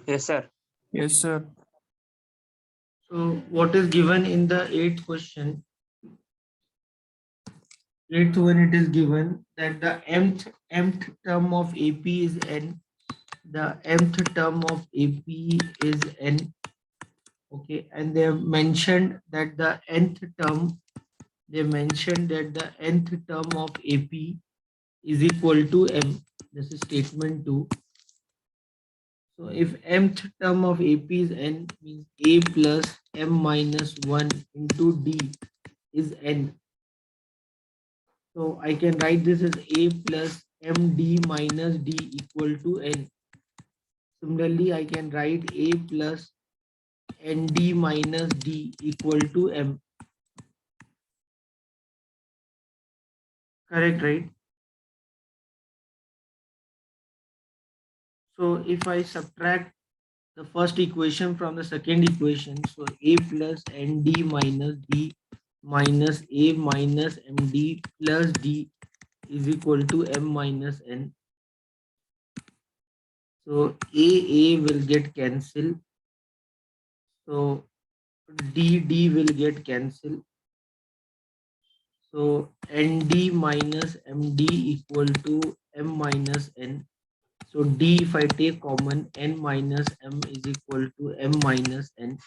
Speaker 3: Yes, sir.
Speaker 2: Yes, sir.
Speaker 1: So what is given in the 8th question? 8th one, it is given that the mth term of AP is n. The mth term of AP is n. Okay, and they have mentioned that the nth term, they mentioned that the nth term of AP is equal to m. This is statement 2. So if mth term of AP is n, means a plus m minus 1 into d is n. So I can write this as a plus md minus d equal to n. Similarly, I can write a plus nd minus d equal to m. Correct, right? So if I subtract the first equation from the second equation, so a plus nd minus d minus a minus md plus d is equal to m minus n. So a will get cancelled. So d will get cancelled. So nd minus md equal to m minus n. So d, if I take common, n minus m is equal to m minus n.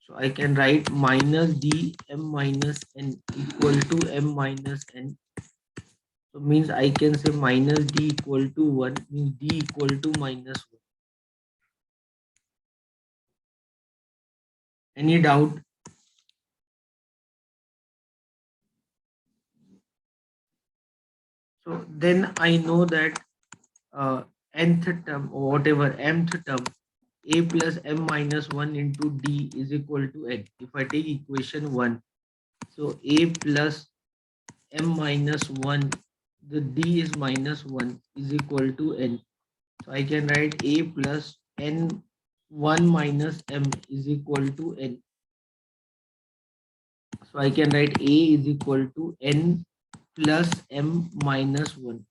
Speaker 1: So I can write minus d m minus n equal to m minus n. So means I can say minus d equal to 1, means d equal to minus 1. Any doubt? So then I know that nth term or whatever mth term, a plus m minus 1 into d is equal to n. If I take equation 1, so a plus m minus 1, the d is minus 1 is equal to n. So I can write a plus n 1 minus m is equal to n. So I can write a is equal to n plus m minus 1.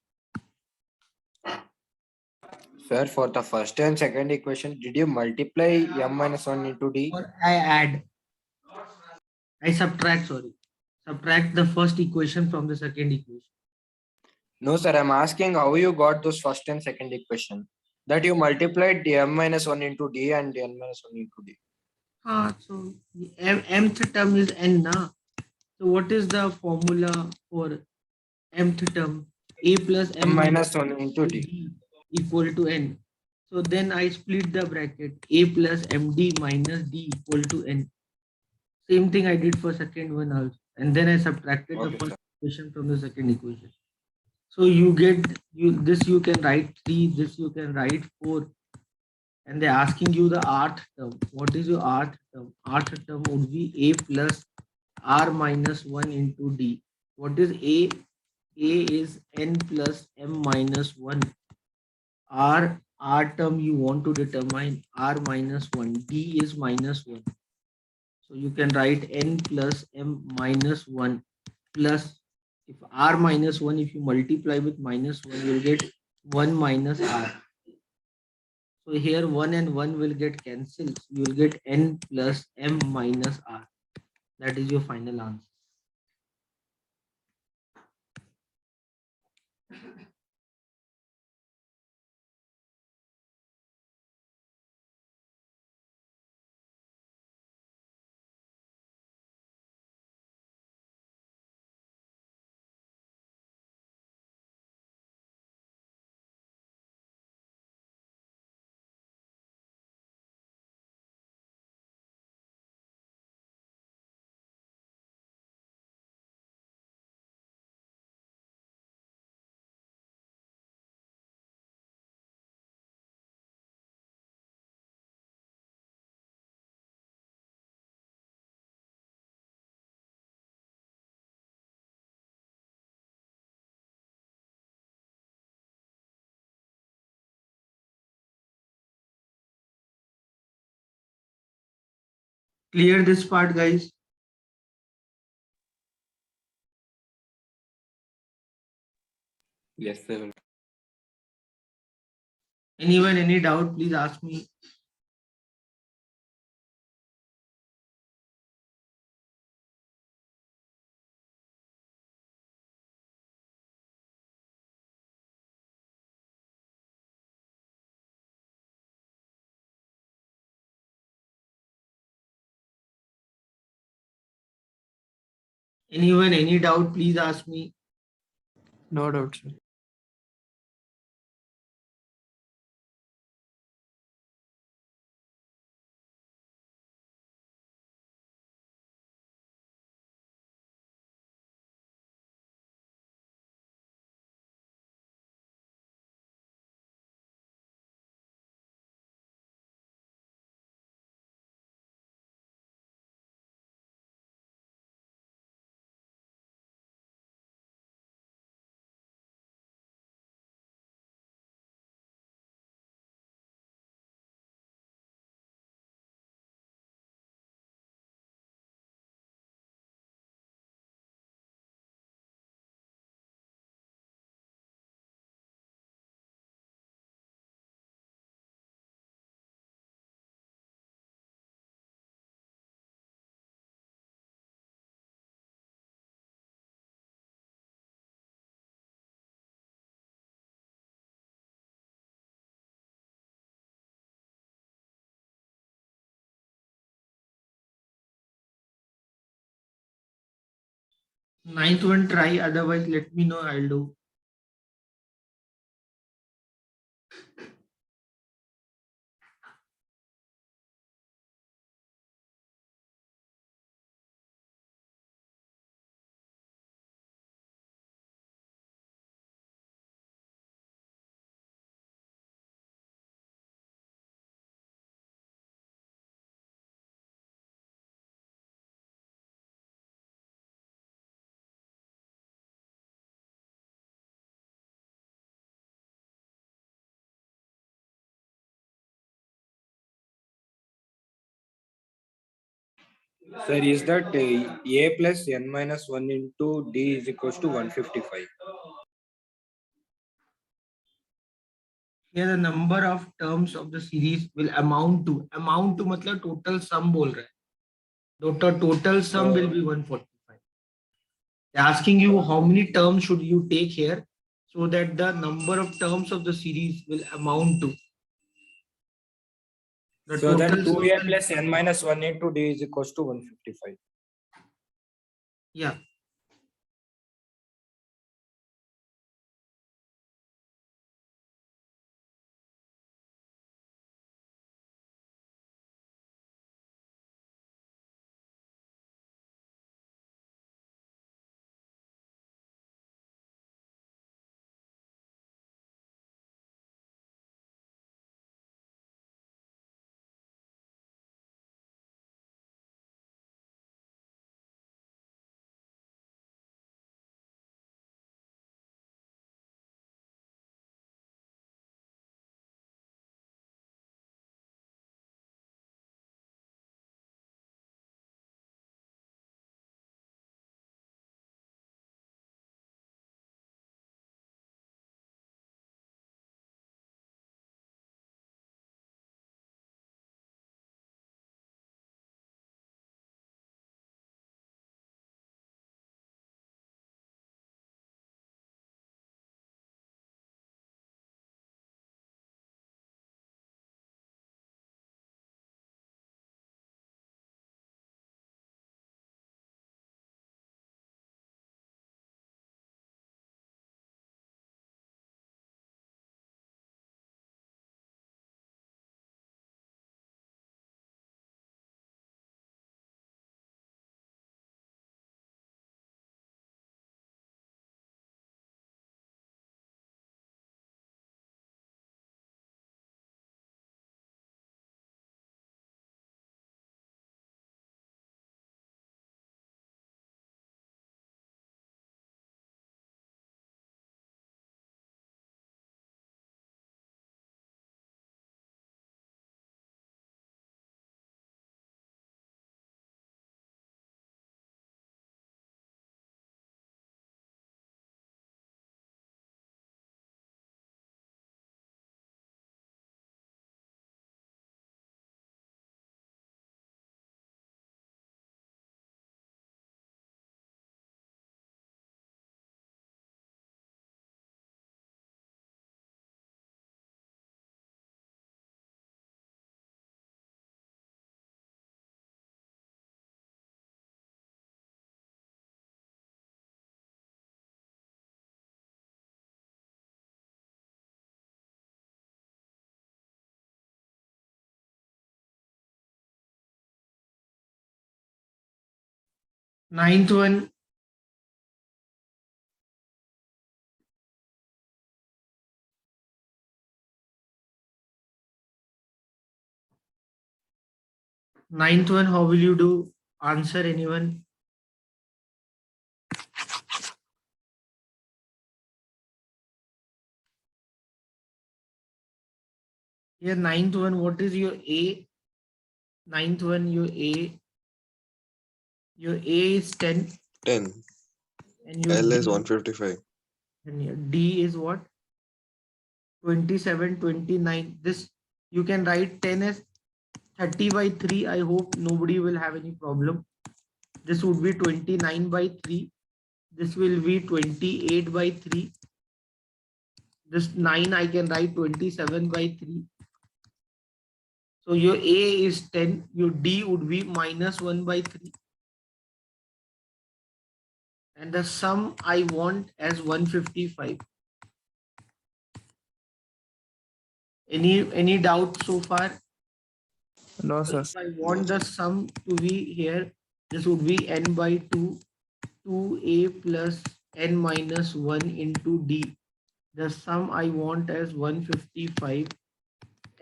Speaker 6: Sir, for the first and second equation, did you multiply m minus 1 into d?
Speaker 1: Or I subtract, sorry. Subtract the first equation from the second equation.
Speaker 6: No, sir, I'm asking how you got those first and second equation. That you multiplied the m minus 1 into d and the n minus 1 into d.
Speaker 1: So the mth term is n na. So what is the formula for mth term? A plus m
Speaker 6: M minus 1 into d.
Speaker 1: equal to n. So then I split the bracket a plus md minus d equal to n. Same thing I did for second one also. And then I subtracted the
Speaker 6: Okay,
Speaker 1: first
Speaker 6: sir.
Speaker 1: equation from the second equation. So you get this you can write 3, this you can write 4. And they're asking you the rth term. What is your rth term? Rth term would be a plus r minus 1 into d. What is a? A is n plus m minus 1. R term you want to determine r minus 1. D is minus 1. So you can write n plus m minus 1 plus, if r minus 1, if you multiply with minus 1, you'll get 1 minus r. So here 1 and 1 will get cancelled. You will get n plus m minus r. That is your final answer. Clear this part, guys?
Speaker 4: Yes, sir.
Speaker 1: Anyone, any doubt, please ask me. Anyone, any doubt, please ask me.
Speaker 2: No doubt, sir.
Speaker 1: Ninth one, try. Otherwise, let me know. I'll do.
Speaker 6: Sir, is that a plus n minus 1 into d is equals to 155?
Speaker 1: Here the number of terms of the series will amount to मतलब total sum बोल रहा है. Total sum will be 145. They're asking you how many terms should you take here so that the number of terms of the series will amount to. The
Speaker 6: So that
Speaker 1: total sum
Speaker 6: 2a
Speaker 1: will-
Speaker 6: plus n minus 1 into d is equals to 155.
Speaker 1: Yeah. Ninth one. Ninth one, how will you do? Answer, anyone? Here, ninth one, what is your A? Ninth one, your A. Your A is 10
Speaker 7: 10.
Speaker 1: and your
Speaker 7: L is
Speaker 1: D,
Speaker 7: 155.
Speaker 1: and your D is what? 27, 29. This you can write 10 as 30 by 3. I hope nobody will have any problem. This would be 29 by 3. This will be 28 by 3. This 9 I can write 27 by 3. So your A is 10. Your D would be minus 1 by 3. And the sum I want as 155. Any doubt so far?
Speaker 2: No,
Speaker 1: So
Speaker 2: sir.
Speaker 1: if I want the sum to be here, this would be n by 2, 2a plus n minus 1 into d. The sum I want as 155,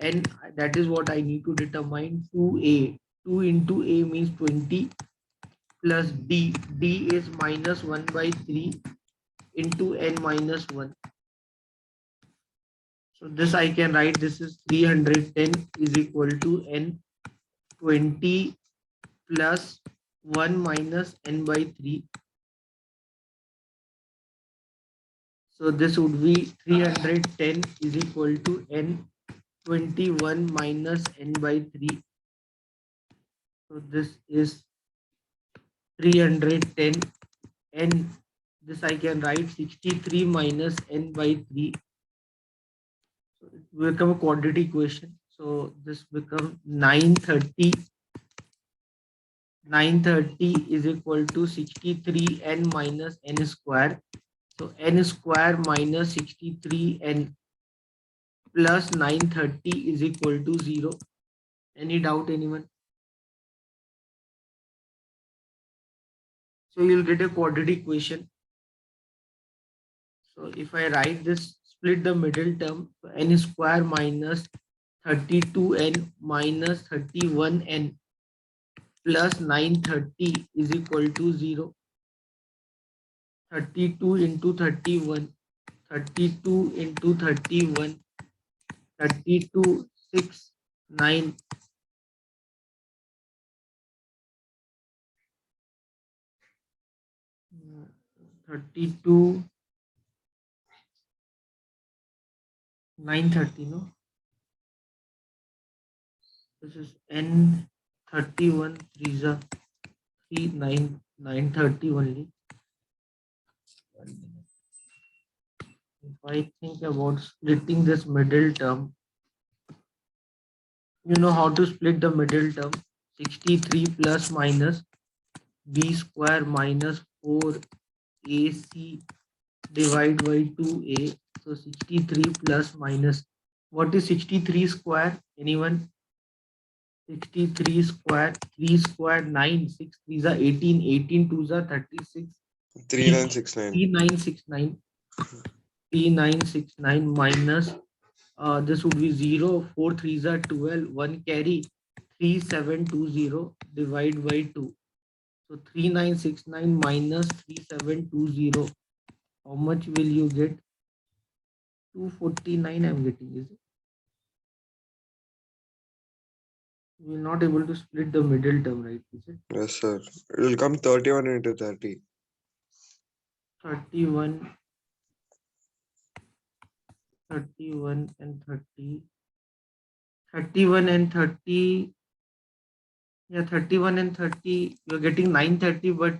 Speaker 1: and that is what I need to determine. 2a, 2 into a means 20 plus d. D is minus 1 by 3 into n minus 1. So this I can write, this is 310 is equal to n 20 plus 1 minus n by 3. So this would be 310 is equal to n 21 minus n by 3. So this is 310, and this I can write 63 minus n by 3. So it will become a quadratic equation. So this becomes 930. 930 is equal to 63 n minus n square. So n square minus 63 n plus 930 is equal to 0. Any doubt, anyone? So you'll get a quadratic equation. So if I write this, split the middle term, so n square minus 32n minus 31n plus 930 is equal to 0. 32 into 31, 32 into 31, 32, 6, 9. 32, 930, no? This is n 31, 3 3, 9, 930 only. 1 minute. If I think about splitting this middle term, you know how to split the middle term. 63 plus minus b square minus 4ac divided by 2a. So 63 plus minus, what is 63 square? Anyone? 63 square, 3 square, 9, 6 3s are 18, 18 2s are 36,
Speaker 7: 3969.
Speaker 1: 3969, 3969 minus, this would be 0, 4 3s are 12, 1 carry, 3720 divided by 2. So 3969 minus 3720, how much will you get? 249 I'm getting, is it? We're not able to split the middle term, right? Is it?
Speaker 7: Yes, sir. It will come 31 into 30.
Speaker 1: 31, 31 and 30. 31 and 30. Yeah, 31 and 30. You're getting 930, but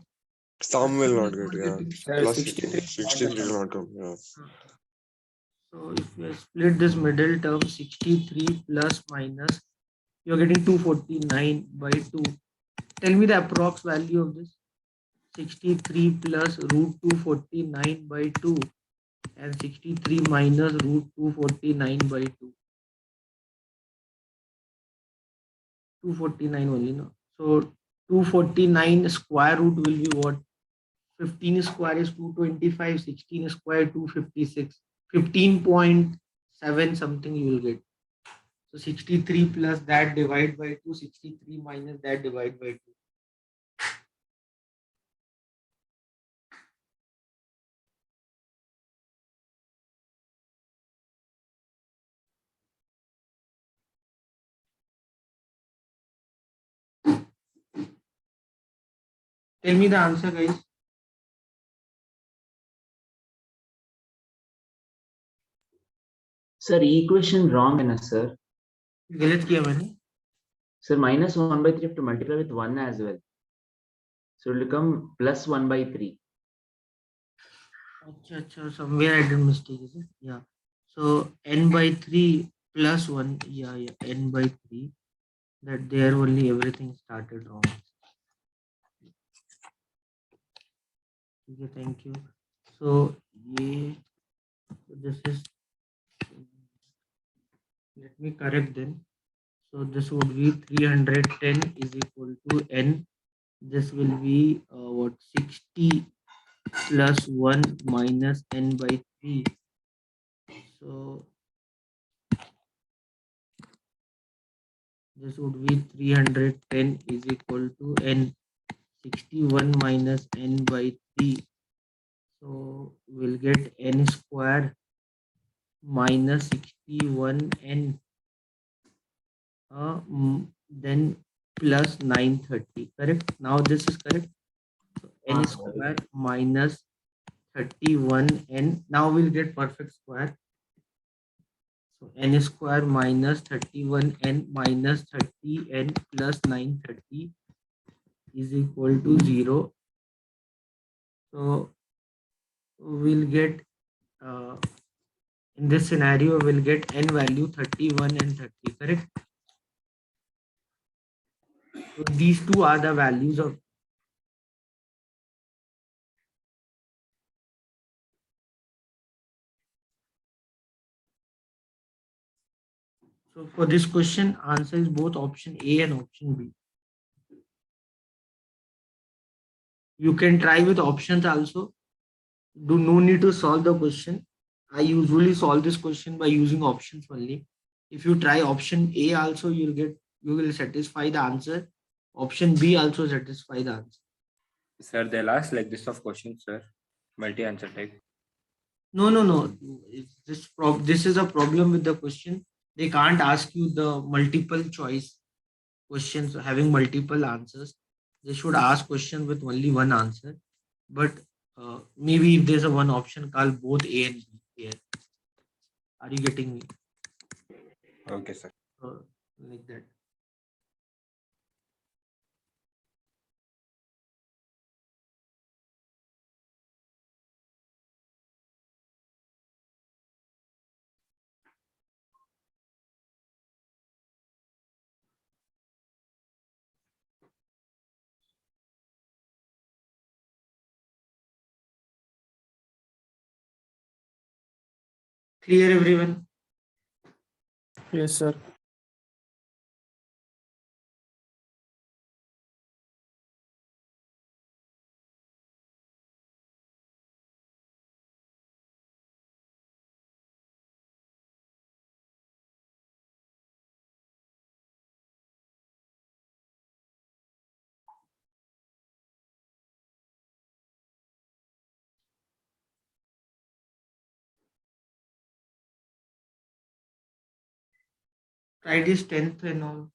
Speaker 7: Some will not
Speaker 1: you're
Speaker 7: get, yeah.
Speaker 1: getting.
Speaker 7: Plus
Speaker 4: 63.
Speaker 7: 63 will not come, yeah.
Speaker 1: So if you split this middle term, 63 plus minus, you're getting 249 by 2. Tell me the approx value of this. 63 plus root 249 by 2 and 63 minus root 249 by 2. 249 only, no? So 249 square root will be what? 15 square is 225, 16 square 256, 15.7 something you will get. So 63 plus that divide by 2, 63 minus that divide by 2. Tell me the answer, guys.
Speaker 8: Sir equation wrong है ना sir?
Speaker 1: गलत किया मैंने.
Speaker 8: Sir minus 1 by 3 have to multiply with 1 as well. So it will become plus 1 by 3.
Speaker 1: Acha, somewhere I did mistake, is it? Yeah. So n by 3 plus 1. Yeah, n by 3. That there only everything started wrong. Okay, thank you. So this is, let me correct then. So this would be 310 is equal to n. This will be what, 60 plus 1 minus n by 3. So this would be 310 is equal to n. 61 minus n by 3. So we'll get n square minus 61n. Then plus 930. Correct? Now this is correct. So n square minus 31n. Now we'll get perfect square. So n square minus 31n minus 30n plus 930 is equal to 0. So we'll get, in this scenario, we'll get n value 31 and 30. Correct? So these two are the values of. So for this question, answer is both option A and option B. You can try with options also. Do no need to solve the question. I usually solve this question by using options only. If you try option A also, you will satisfy the answer. Option B also satisfy the answer.
Speaker 9: Sir, they'll ask like this of questions, sir. Multi-answer type.
Speaker 1: No. This is a problem with the question. They can't ask you the multiple choice questions having multiple answers. They should ask question with only one answer. But maybe if there's a one option called both A and B here. Are you getting me?
Speaker 4: Okay, sir.
Speaker 1: Like that. Clear, everyone?
Speaker 2: Yes, sir. Try this 10th and all.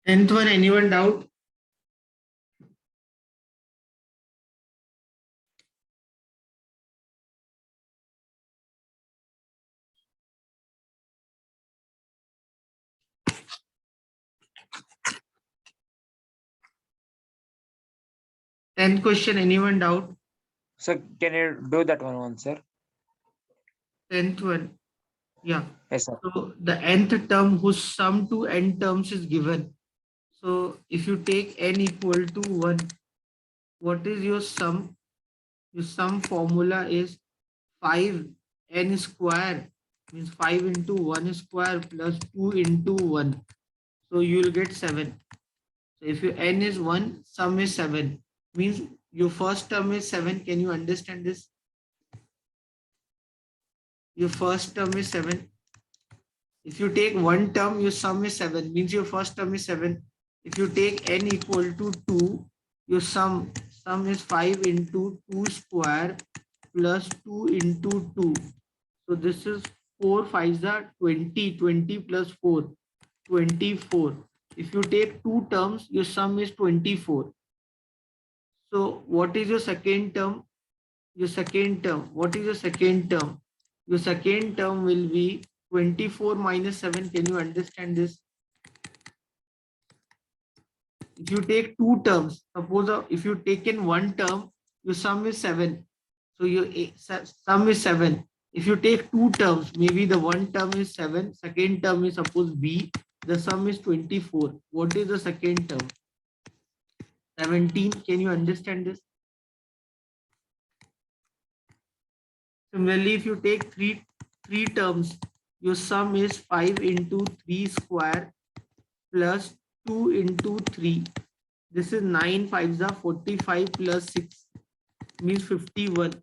Speaker 1: 10th one, anyone doubt? Tenth question, anyone doubt?
Speaker 3: So can you do that one once, sir?
Speaker 1: 10th one. Yeah.
Speaker 3: Yes, sir.
Speaker 1: So the nth term whose sum to n terms is given. So if you take n equal to 1, what is your sum? Your sum formula is 5n square, means 5 into 1 square plus 2 into 1. So you will get 7. So if your n is 1, sum is 7. Means your first term is 7. Can you understand this? Your first term is 7. If you take one term, your sum is 7. Means your first term is 7. If you take n equal to 2, your sum is 5 into 2 square plus 2 into 2. So this is 4 5s are 20. 20 plus 4, 24. If you take two terms, your sum is 24. So what is your second term? Your second term. What is your second term? Your second term will be 24 minus 7. Can you understand this? If you take two terms, suppose if you take in one term, your sum is 7. So your sum is 7. If you take two terms, maybe the one term is 7, second term is suppose B, the sum is 24. What is the second term? 17. Can you understand this? Similarly, if you take three terms, your sum is 5 into 3 square plus 2 into 3. This is 9 5s are 45 plus 6 means 51.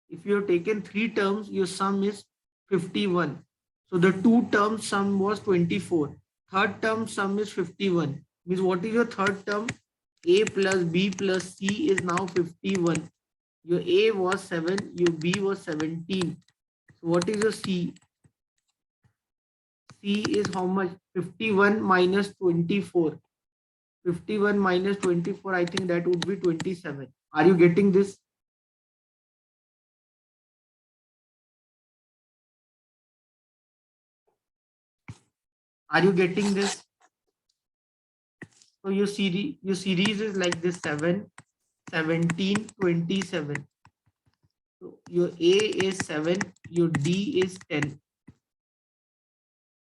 Speaker 1: If you have taken three terms, your sum is 51. So the two term sum was 24. Third term sum is 51. Means what is your third term? A plus B plus C is now 51. Your A was 7, your B was 17. So what is your C? C is how much? 51 minus 24. 51 minus 24, I think that would be 27. Are you getting this? Are you getting this? So your series is like this: 7, 17, 27. So your A is 7, your D is 10.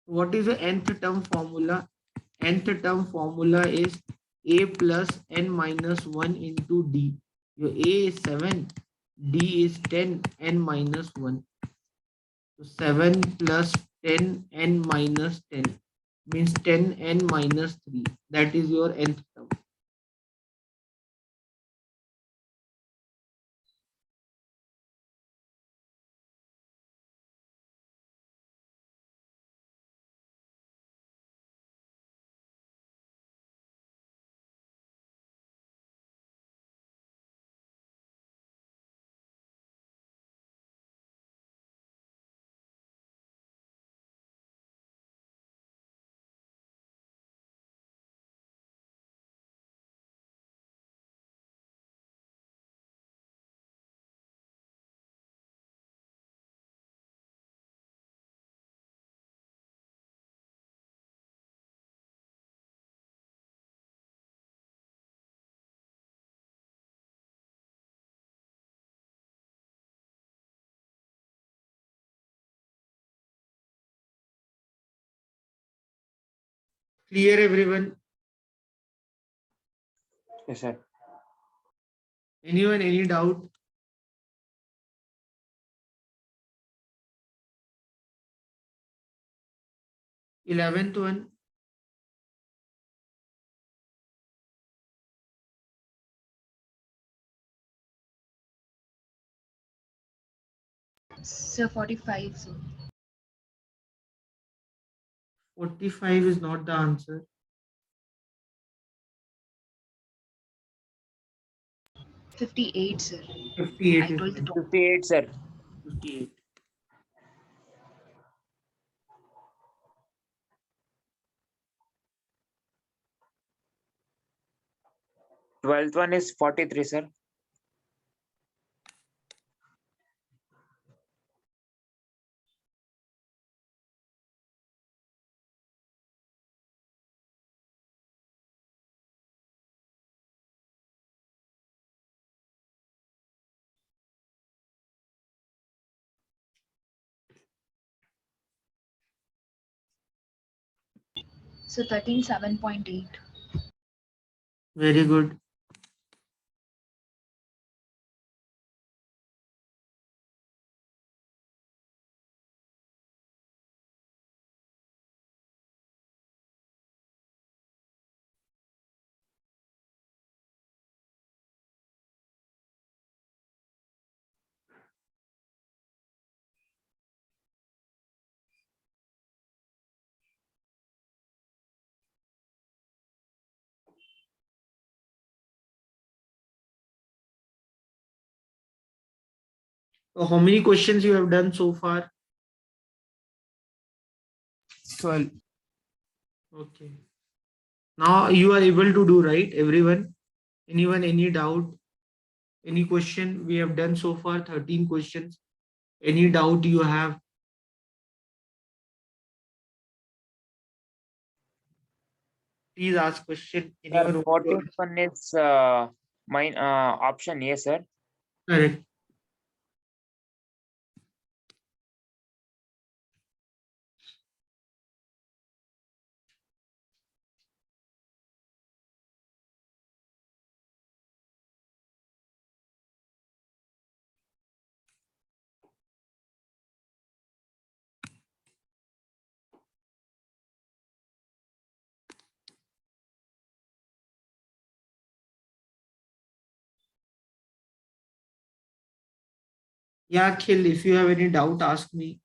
Speaker 1: What is the nth term formula? Nth term formula is A plus n minus 1 into D. Your A is 7, D is 10, n minus 1. So 7 plus 10, n minus 10 means 10, n minus 3. That is your nth term. Clear, everyone?
Speaker 3: Yes, sir.
Speaker 1: Anyone, any doubt? Eleventh one.
Speaker 5: Sir, 45, sir.
Speaker 1: 45 is not the answer.
Speaker 5: 58, sir.
Speaker 1: 58
Speaker 5: I
Speaker 1: is
Speaker 5: told the
Speaker 1: right.
Speaker 5: top.
Speaker 3: 58, sir.
Speaker 1: 58.
Speaker 3: 12th one is 43, sir.
Speaker 5: So 13.7.8.
Speaker 1: Very good. So how many questions you have done so far?
Speaker 2: 12.
Speaker 1: Okay. Now you are able to do, right? Everyone? Anyone, any doubt? Any question? We have done so far 13 questions. Any doubt you have? Please ask question.
Speaker 3: Sir,
Speaker 1: Anyone?
Speaker 3: 14th one is option A, sir.
Speaker 1: Correct. Yeah, Khil, if you have any doubt, ask me.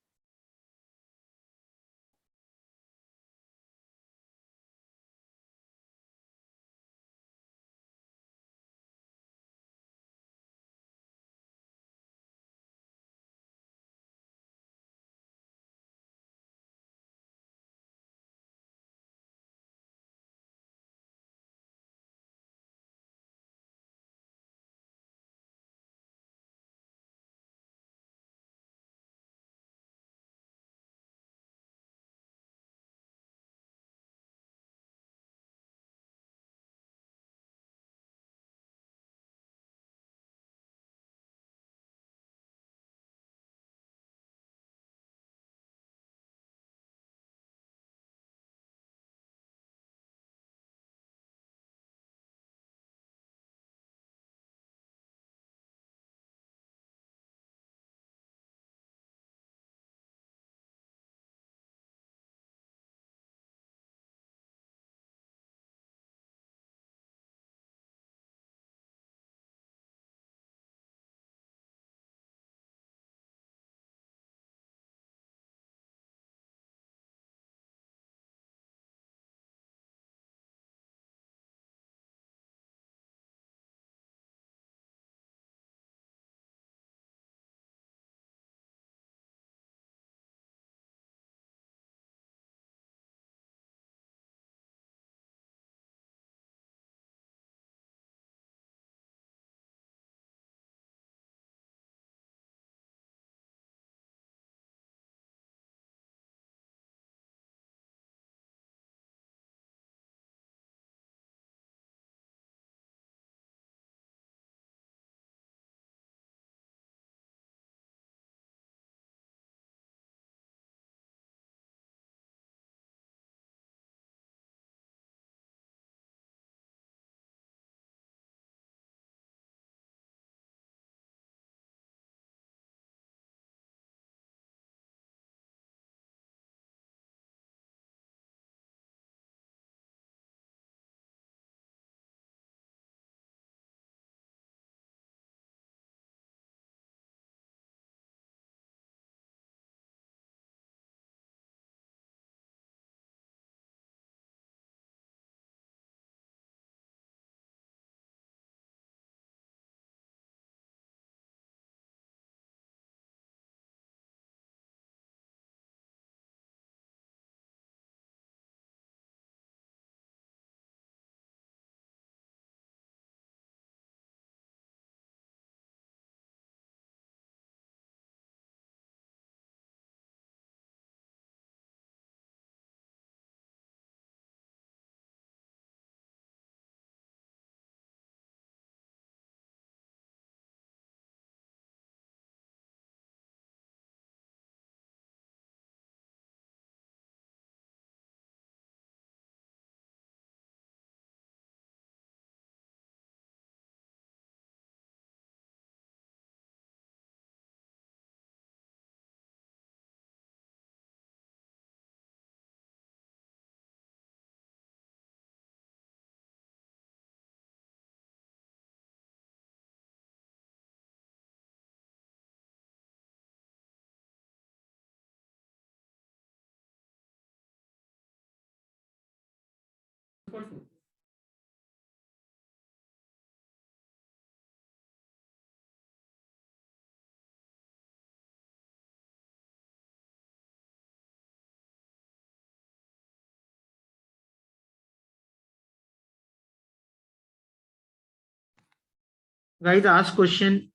Speaker 1: Guys, ask question.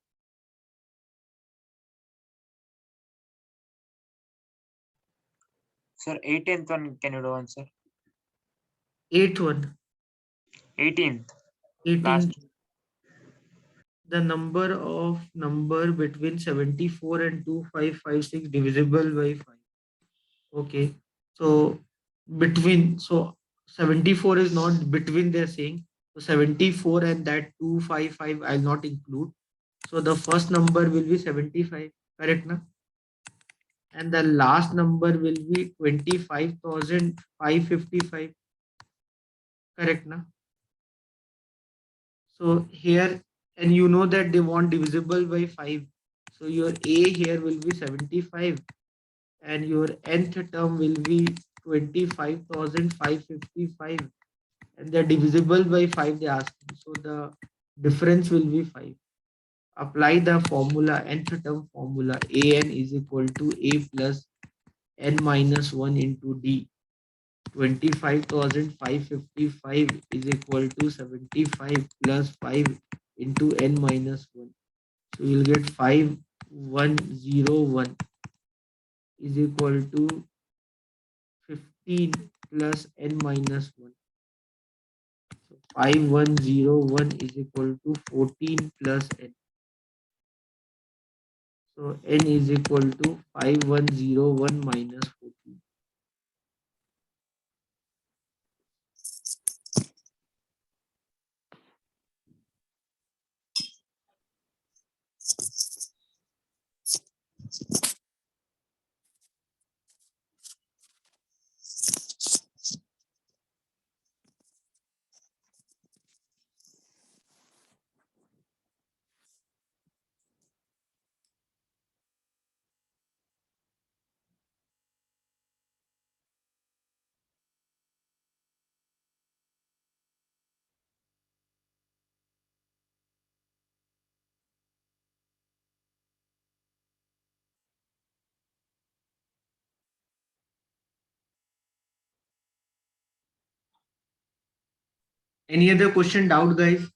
Speaker 3: Sir, 18th one, can you do one, sir?
Speaker 1: Eighth one.
Speaker 3: 18th.
Speaker 1: 18.
Speaker 3: Last.
Speaker 1: The number between 74 and 2556 divisible by 5. Okay. So between, so 74 is not between, they're saying. So 74 and that 255 I'll not include. So the first number will be 75, correct na? And the last number will be 25,555, correct na? So here, and you know that they want divisible by 5. So your A here will be 75 and your nth term will be 25,555 and they're divisible by 5 they ask me. So the difference will be 5. Apply the formula, nth term formula. An is equal to A plus n minus 1 into D. 25,555 is equal to 75 plus 5 into n minus 1. So you'll get 5101 is equal to 15 plus n minus 1. So 5101 is equal to 14 plus n. So n is equal to 5101 minus 14. Any other question, doubt, guys?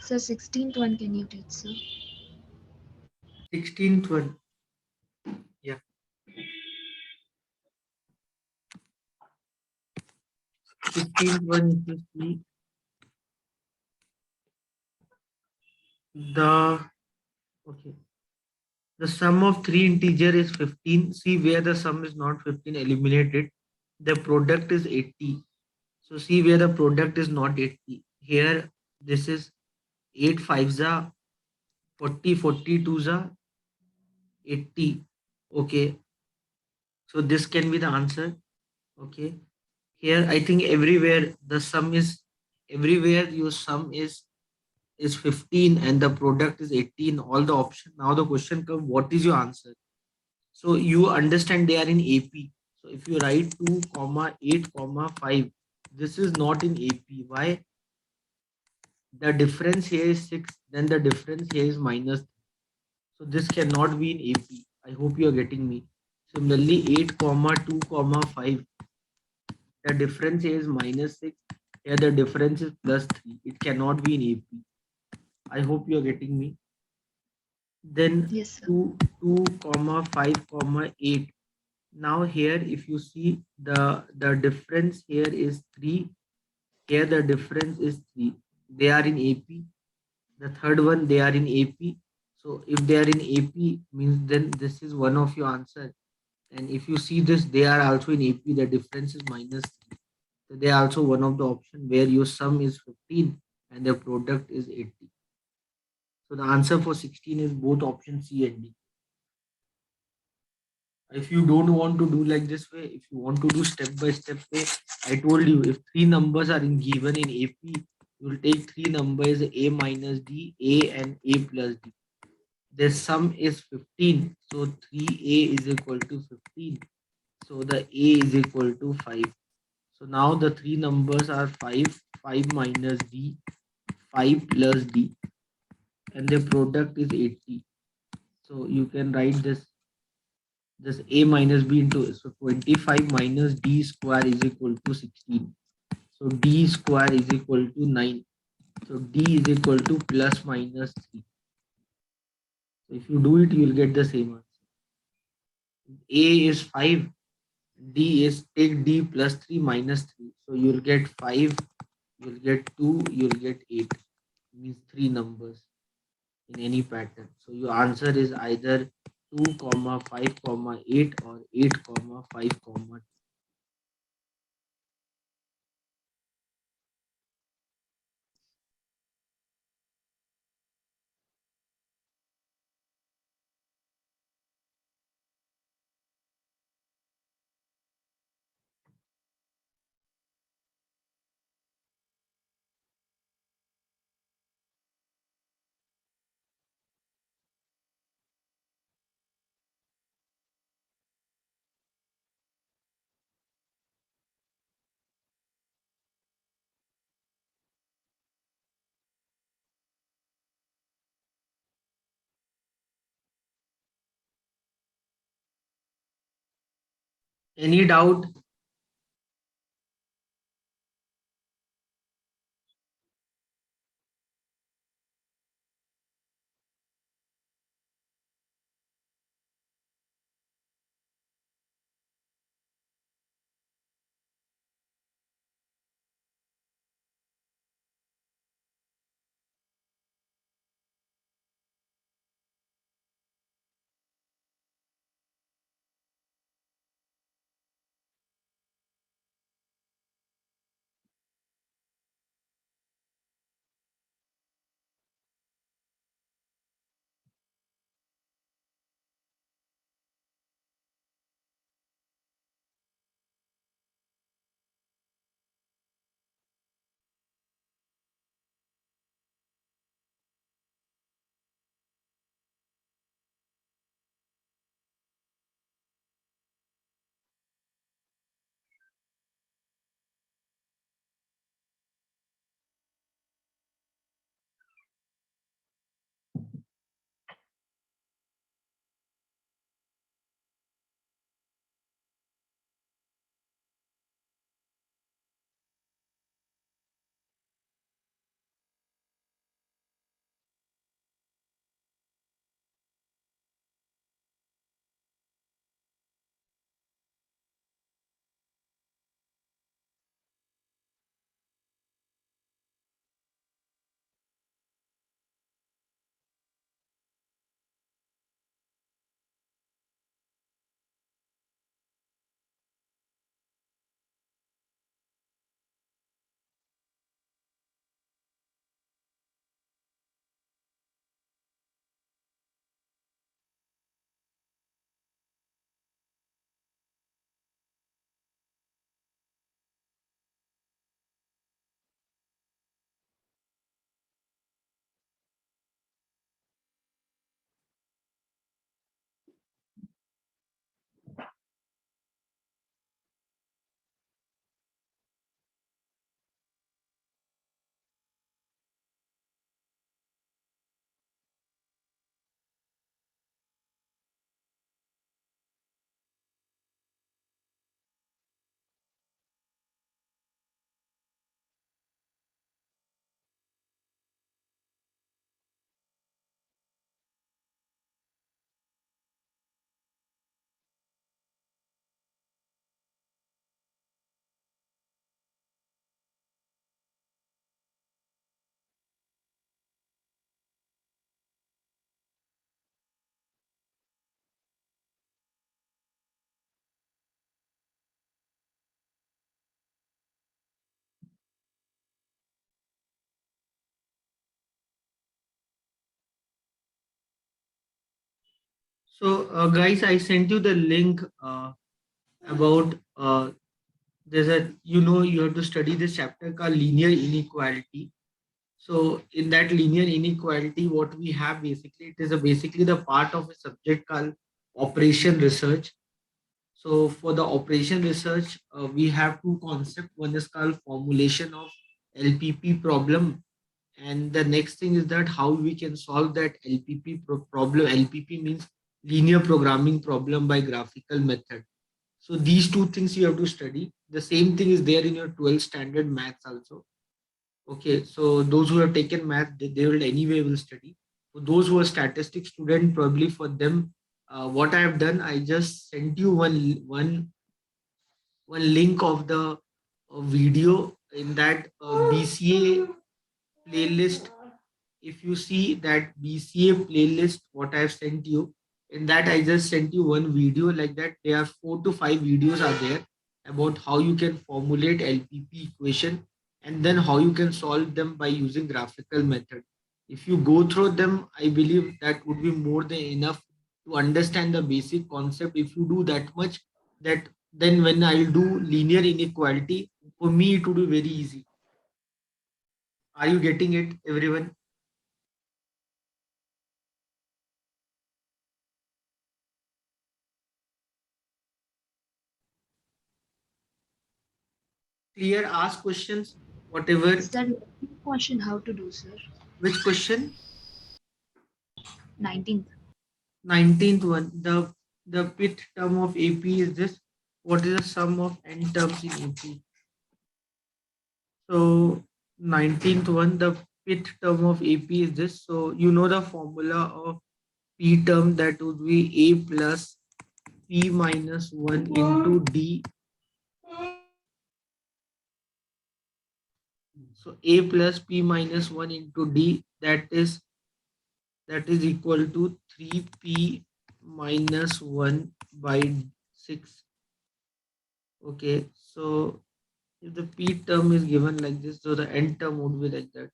Speaker 5: Sir, 16th one, can you teach, sir?
Speaker 1: 16th one. Yeah. 16th one, if you see okay. The sum of three integer is 15. See where the sum is not 15, eliminate it. The product is 80. So see where the product is not 80. Here, this is 8 5s are 40, 42s are 80. Okay. So this can be the answer. Okay. Here, I think everywhere the sum is, everywhere your sum is 15 and the product is 18, all the option. Now the question comes, what is your answer? So you understand they are in AP. So if you write 2 comma 8 comma 5, this is not in AP. Why? The difference here is 6, then the difference here is minus. So this cannot be in AP. I hope you are getting me. Similarly, 8 comma 2 comma 5, the difference here is minus 6. Here the difference is plus 3. It cannot be in AP. I hope you are getting me. Then
Speaker 5: Yes, sir.
Speaker 1: 2 comma 5 comma 8. Now here if you see the difference here is 3. Here the difference is 3. They are in AP. The third one, they are in AP. So if they are in AP, means then this is one of your answer. And if you see this, they are also in AP. The difference is minus 3. So they are also one of the option where your sum is 15 and the product is 80. So the answer for 16 is both option C and D. If you don't want to do like this way, if you want to do step by step way, I told you if three numbers are given in AP, you will take three numbers A minus D, A and A plus D. The sum is 15. So 3A is equal to 15. So the A is equal to 5. So now the three numbers are 5, 5 minus D, 5 plus D, and the product is 80. So you can write this A minus B into, so 25 minus D square is equal to 16. So D square is equal to 9. So D is equal to plus minus 3. So if you do it, you will get the same answer. A is 5. D is, take D plus 3 minus 3. So you will get 5, you will get 2, you will get 8. Means three numbers in any pattern. So your answer is either 2 comma 5 comma 8 or 8 comma 5 comma 2. Any doubt? So, guys, I sent you the link about there's a you have to study this chapter called linear inequality. So, in that linear inequality, what we have basically, it is basically the part of a subject called operation research. So, for the operation research, we have two concepts. One is called formulation of LPP problem, and the next thing is that how we can solve that LPP problem. LPP means linear programming problem by graphical method. So these two things you have to study. The same thing is there in your 12th standard maths also. Okay, so those who have taken math, they will anyway will study. For those who are statistics student, probably for them, what I have done, I just sent you one link of the video in that BCA playlist. If you see that BCA playlist, what I've sent you, in that I just sent you one video like that. There are 4 to 5 videos are there about how you can formulate LPP equation and then how you can solve them by using graphical method. If you go through them, I believe that would be more than enough to understand the basic concept. If you do that much, that then when I'll do linear inequality, for me it would be very easy. Are you getting it, everyone? Clear? Ask questions, whatever.
Speaker 5: Sir, question how to do, sir?
Speaker 1: Which question?
Speaker 5: 19th.
Speaker 1: 19th one. The pith term of AP is this. What is the sum of n terms in AP? So 19th one, the pith term of AP is this. So you know the formula of P term, that would be A plus P minus 1 into D. So A plus P minus 1 into D, that is equal to 3P minus 1 by 6. Okay, so if the P term is given like this, so the N term would be like that.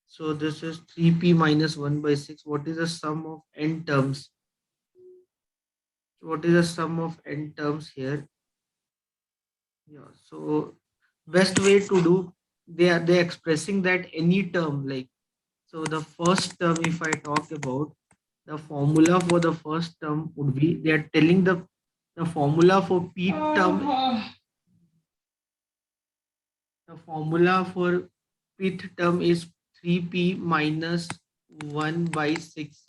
Speaker 1: So this is 3P minus 1 by 6. What is the sum of N terms? What is the sum of N terms here? Yeah, so best way to do, they expressing that any term, like, so the first term, if I talk about the formula for the first term would be, they are telling the formula for P term, the formula for pth term is 3p minus 1 by 6.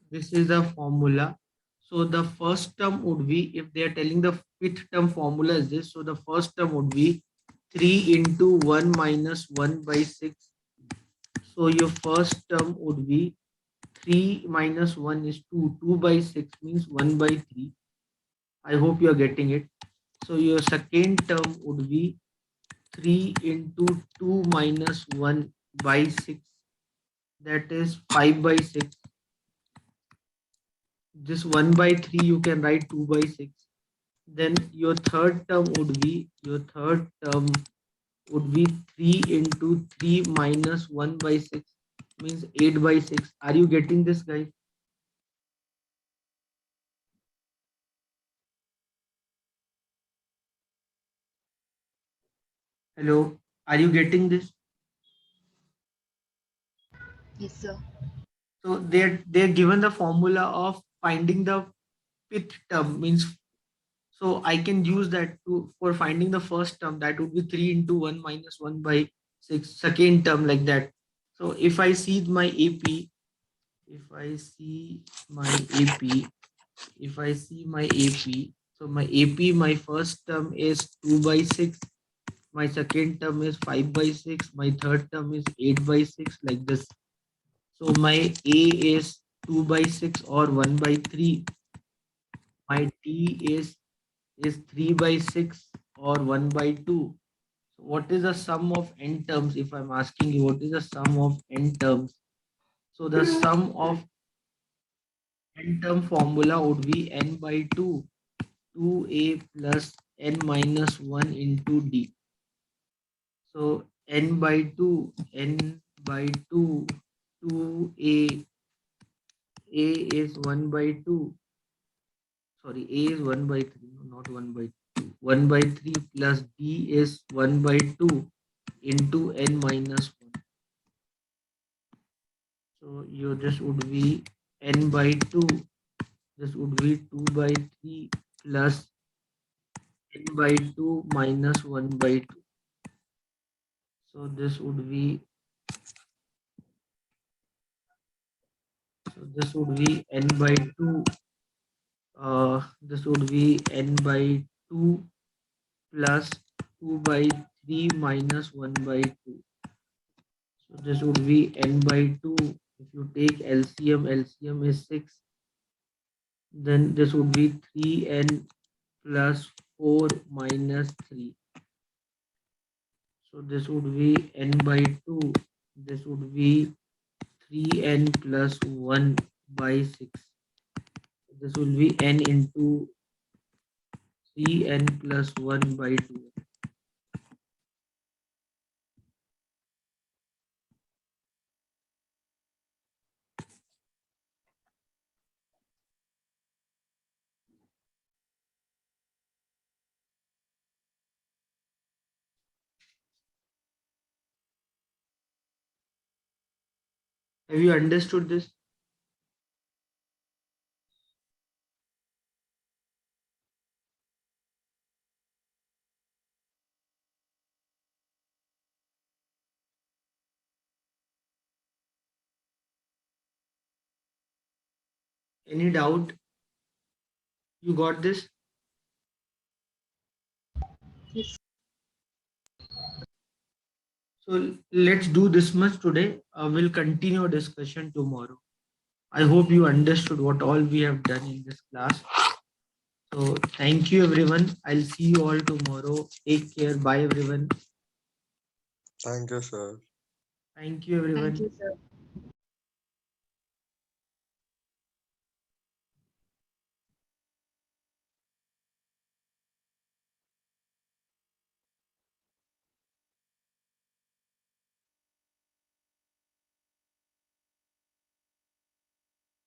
Speaker 1: This is the formula. So the first term would be, if they are telling the pth term formula is this, so the first term would be 3 into 1 minus 1 by 6. So your first term would be 3 minus 1 is 2. 2 by 6 means 1 by 3. I hope you are getting it. So your second term would be 3 into 2 minus 1 by 6. That is 5 by 6. This 1 by 3 you can write 2 by 6. Then your third term would be 3 into 3 minus 1 by 6 means 8 by 6. Are you getting this, guys? Hello, are you getting this?
Speaker 5: Yes, sir.
Speaker 1: So they're given the formula of finding the pth term, means, so I can use that to for finding the first term, that would be 3 into 1 minus 1 by 6, second term, like that. So if I see my AP, if I see my AP, so my AP, my first term is 2 by 6, my second term is 5 by 6, my third term is 8 by 6, like this. So my A is 2 by 6 or 1 by 3. My D is 3 by 6 or 1 by 2. So what is the sum of n terms? If I'm asking you, what is the sum of n terms? So the sum of n term formula would be n by 2, 2a plus n minus 1 into d. So n by 2, 2a A is 1 by 2. Sorry, A is 1 by 3, no, not 1 by 2. 1 by 3 plus B is 1 by 2 into n minus 1. So this would be n by 2. This would be 2 by 3 plus n by 2 minus 1 by 2. So this would be n by 2. This would be n by 2 plus 2 by 3 minus 1 by 2. So this would be n by 2. If you take LCM is 6. Then this would be 3n plus 4 minus 3. So this would be n by 2. This would be 3n plus 1 by 6. This will be n into 3n plus 1 by 2. Have you understood this? Any doubt? You got this?
Speaker 5: Yes.
Speaker 1: So let's do this much today. We'll continue our discussion tomorrow. I hope you understood what all we have done in this class. So thank you everyone. I'll see you all tomorrow. Take care. Bye everyone.
Speaker 7: Thank you, sir.
Speaker 1: Thank you everyone.
Speaker 5: Thank you, sir.